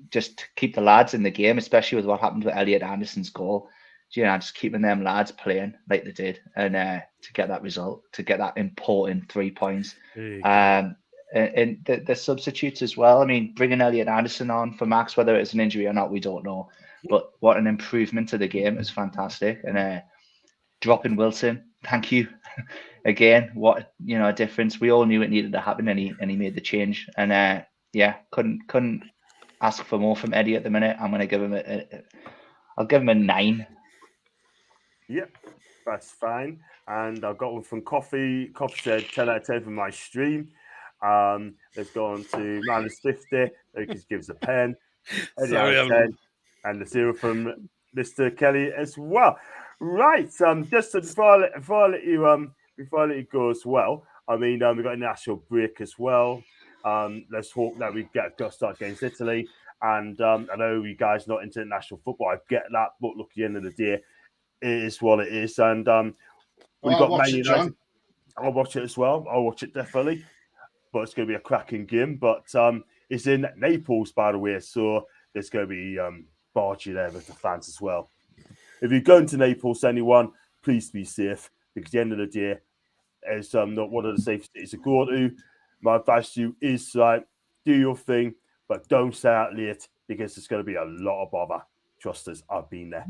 just to keep the lads in the game, especially with what happened with Elliot Anderson's goal. Just keeping them lads playing like they did, and to get that result, to get that important 3 points. And the substitutes as well. I mean, bringing Elliot Anderson on for Max, whether it's an injury or not, we don't know. But what an improvement to the game is fantastic. And dropping Wilson, thank you again. What a difference. We all knew it needed to happen, and he made the change. And couldn't ask for more from Eddie at the minute. I'm going to give him I'll give him a 9. Yep, that's fine. And I've got one from Coffee. Coffee said 10 out of 10 for my stream. Let's go on to -50. Lucas gives a pen. Eddie out of 10. And the 0 from Mr. Kelly as well. Right. Just before I let you go as well. I mean, we've got a national break as well. Let's hope that we get a good start against Italy. And I know you guys are not into international football. I get that, but look, at the end of the day, it is what it is. And we've got Man United. I'll watch it as well. I'll watch it definitely. But it's going to be a cracking game. But it's in Naples, by the way, so there's going to be bargee there with the fans as well. If you're going to Naples, anyone, please be safe, because at the end of the day, it's not one of the safest cities to go to. My advice to you is do your thing, but don't stay out late, because there's going to be a lot of bother. Trust us, I've been there.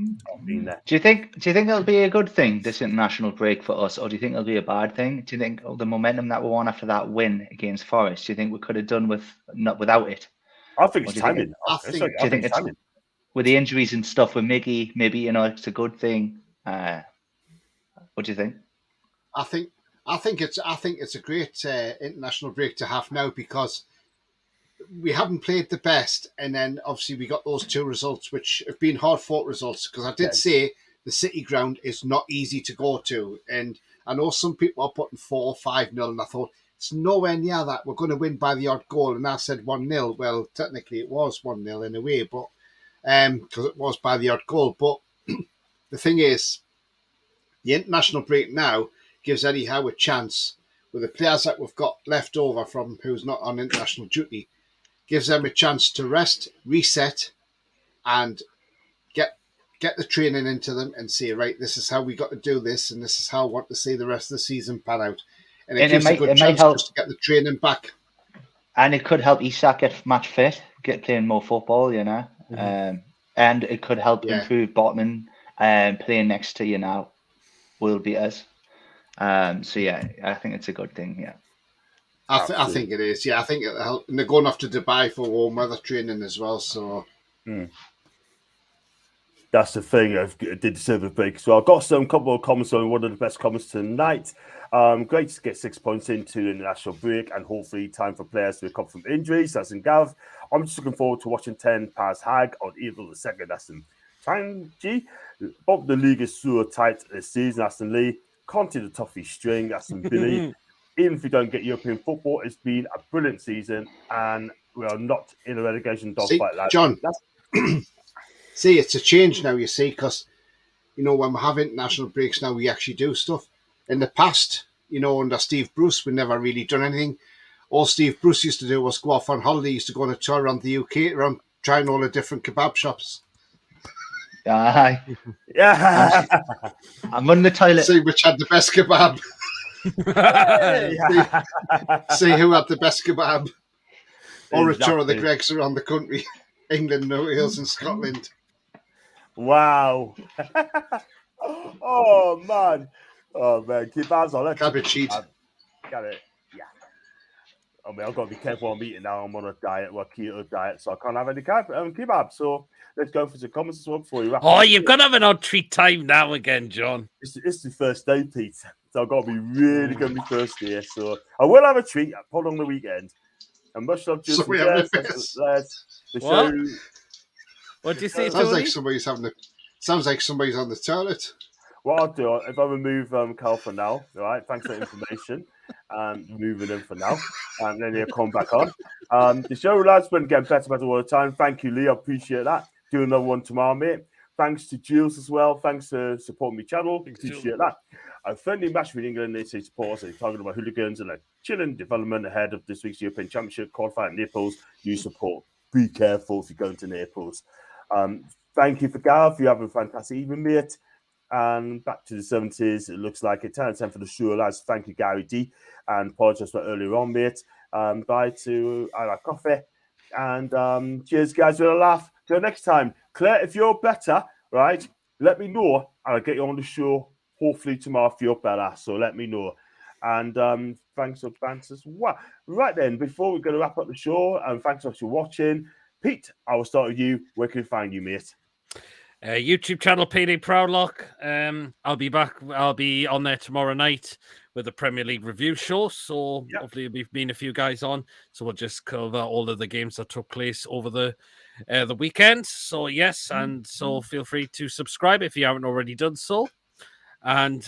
Do you think it'll be a good thing, this international break for us, or do you think it'll be a bad thing? Do you think the momentum that we won after that win against Forest, do you think we could have done without it? I think it's timing. Do you think it's timing? With the injuries and stuff with Miggy, maybe it's a good thing. What do you think? I think it's a great international break to have now, because we haven't played the best, and then obviously we got those 2 results, which have been hard fought results. Because I did say the City ground is not easy to go to, and I know some people are putting 4 or 5-0, and I thought it's nowhere near that. We're going to win by the odd goal, and I said 1-0. Well, technically it was 1-0 in a way, but because it was by the odd goal. But the thing is, the international break now gives Eddie Howe a chance with the players that we've got left over from who's not on international duty. Gives them a chance to rest, reset, and get the training into them and say, right, this is how we got to do this, and this is how I want to see the rest of the season pan out. And it gives a good chance just to get the training back. And it could help Isak get match fit, get playing more football, And it could help improve Botman and playing next to you now will beat us. So yeah, I think it's a good thing. Yeah. I think it is. Yeah, I think it'll help. And they're going off to Dubai for warm weather training as well. So that's the thing. I did deserve a break. So I've got some couple of comments on one of the best comments tonight. Great to get 6 points into the international break and hopefully time for players to recover from injuries. That's in Gav. I'm just looking forward to watching 10 Paz Hag on April the 2nd. That's in Tangi. Bob, the league is so tight this season. That's in Lee. Conti the toughy string. That's in Billy. Even if we don't get European football, it's been a brilliant season and we are not in a relegation dogfight. John, see, it's a change now, you see, because, you know, when we have international breaks now, we actually do stuff. In the past, you know, under Steve Bruce, we never really done anything. All Steve Bruce used to do was go off on holiday. He used to go on a tour around the UK, around trying all the different kebab shops. Aye. Yeah. I'm on the toilet. See which had the best kebab. See who had the best kebab. Or a tour of the Gregs around the country. England, Wales and Scotland. Wow. Oh, man. Kebabs on it. Cabbage heat. Got it. Yeah. I mean, I've got to be careful on eating now. I'm on a diet, well, keto diet, so I can't have any kebab. So let's go for some comments as well before you wrap up. You've got to have an odd treat time now again, John. It's the first day, Pete. So I've got to be really good on my first day. So I will have a treat put on the weekend. And much love, just the show. What do you say, Sounds Tony? like somebody's having sounds like somebody's on the toilet. What I'll do, if I remove Carl for now, all right, thanks for the information. Moving him for now. And then he'll come back on. The show, lads, been getting better all the time. Thank you, Lee. I appreciate that. Do another one tomorrow, mate. Thanks to Jules as well. Thanks for supporting my channel. Appreciate that. A friendly match with England and AC supporters. They're talking about hooligans and a chilling development ahead of this week's European Championship qualifier in Naples. You support. Be careful if you're going to Naples. Thank you for Gav. You have a fantastic evening, mate. And back to the 70s. It looks like a 10 out of 10 for the show, lads. Thank you, Gary D. And apologize for earlier on, mate. Bye to I Like Coffee. And cheers, guys. We'll laugh. Till next time. Claire, if you're better, right, let me know. And I'll get you on the show hopefully tomorrow if you're better. So let me know. And thanks for banter as well. Right then, before we're going to wrap up the show, and thanks for watching. Pete, I will start with you. Where can we find you, mate? YouTube channel PD Proudlock. I'll be back. I'll be on there tomorrow night with the Premier League review show. So hopefully there'll be a few guys on. So we'll just cover all of the games that took place over the weekend. So yes, and so feel free to subscribe if you haven't already done so. And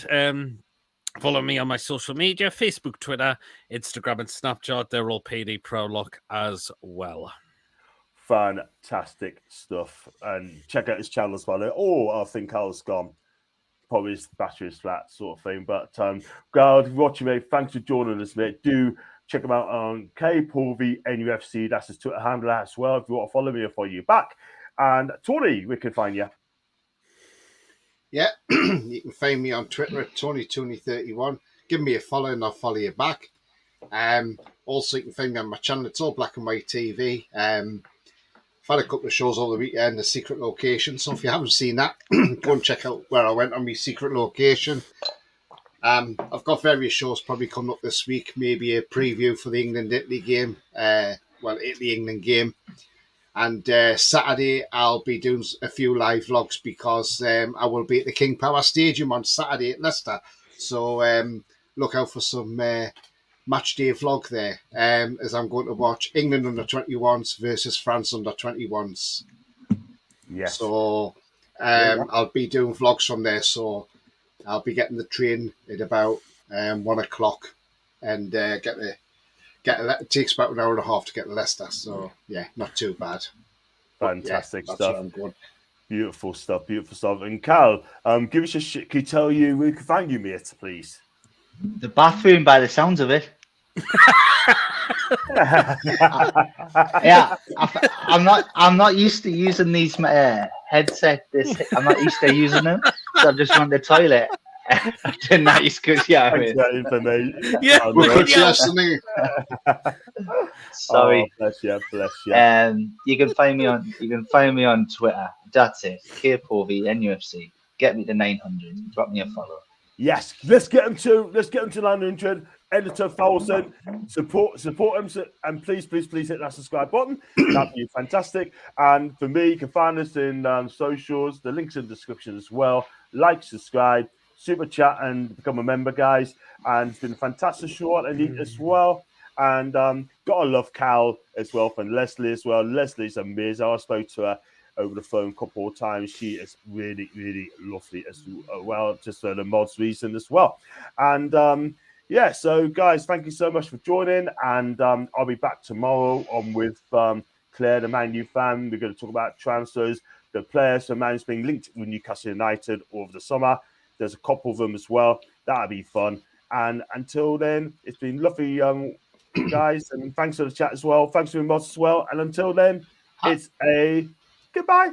follow me on my social media, Facebook, Twitter, Instagram, and Snapchat. They're all PD Proudlock as well. Fantastic stuff. And check out his channel as well. I think Carl's gone. Probably his battery is flat, sort of thing. But God, watching, mate, thanks for joining us, mate. Do check him out on KPulvey NUFC. That's his Twitter handle as well. If you want to follow me or follow you back. And Tony, we can find you. Yeah, you can find me on Twitter at TonyTooney31. Give me a follow and I'll follow you back. Also, you can find me on my channel. It's all black and white TV. I've had a couple of shows over the weekend, The Secret Location. So if you haven't seen that, go and check out where I went on my secret location. I've got various shows probably coming up this week. Maybe a preview for the England-Italy game. Italy-England game. And Saturday, I'll be doing a few live vlogs because I will be at the King Power Stadium on Saturday at Leicester. So look out for some match day vlog there as I'm going to watch England under-21s versus France under-21s. Yes. So I'll be doing vlogs from there. So I'll be getting the train at about 1 o'clock and it takes about an hour and a half to get to Leicester. So, yeah, not too bad. Fantastic stuff. Beautiful stuff. And Cal, give us can you tell you where we can find you, mate, please? The bathroom, by the sounds of it. I'm not used to using these headset. I'm not used to using them, so I've just gone to the toilet. Nice, because sorry. Oh, bless you. You can find me on Twitter. That's it. KPulvey NUFC. get me to 900. Drop me a follow. Yes, let's get them to 900. Editor Foulson, support him, and please hit that subscribe button. That'd be fantastic. And for me, you can find us in socials. The links in the description as well. Like, subscribe, super chat, and become a member, guys. And it's been a fantastic show and eat as well. And gotta love Cal as well, from Leslie as well. Leslie's amazing. I spoke to her over the phone a couple of times. She is really, really lovely as well, just for the mods reason as well. And yeah, so guys, thank you so much for joining. And I'll be back tomorrow on with Claire, the Man U fan. We're going to talk about transfers, the players. So Man's being linked with Newcastle United over the summer. There's a couple of them as well. That'll be fun. And until then, it's been lovely, guys. And thanks for the chat as well. Thanks for the mods as well. And until then, it's a goodbye.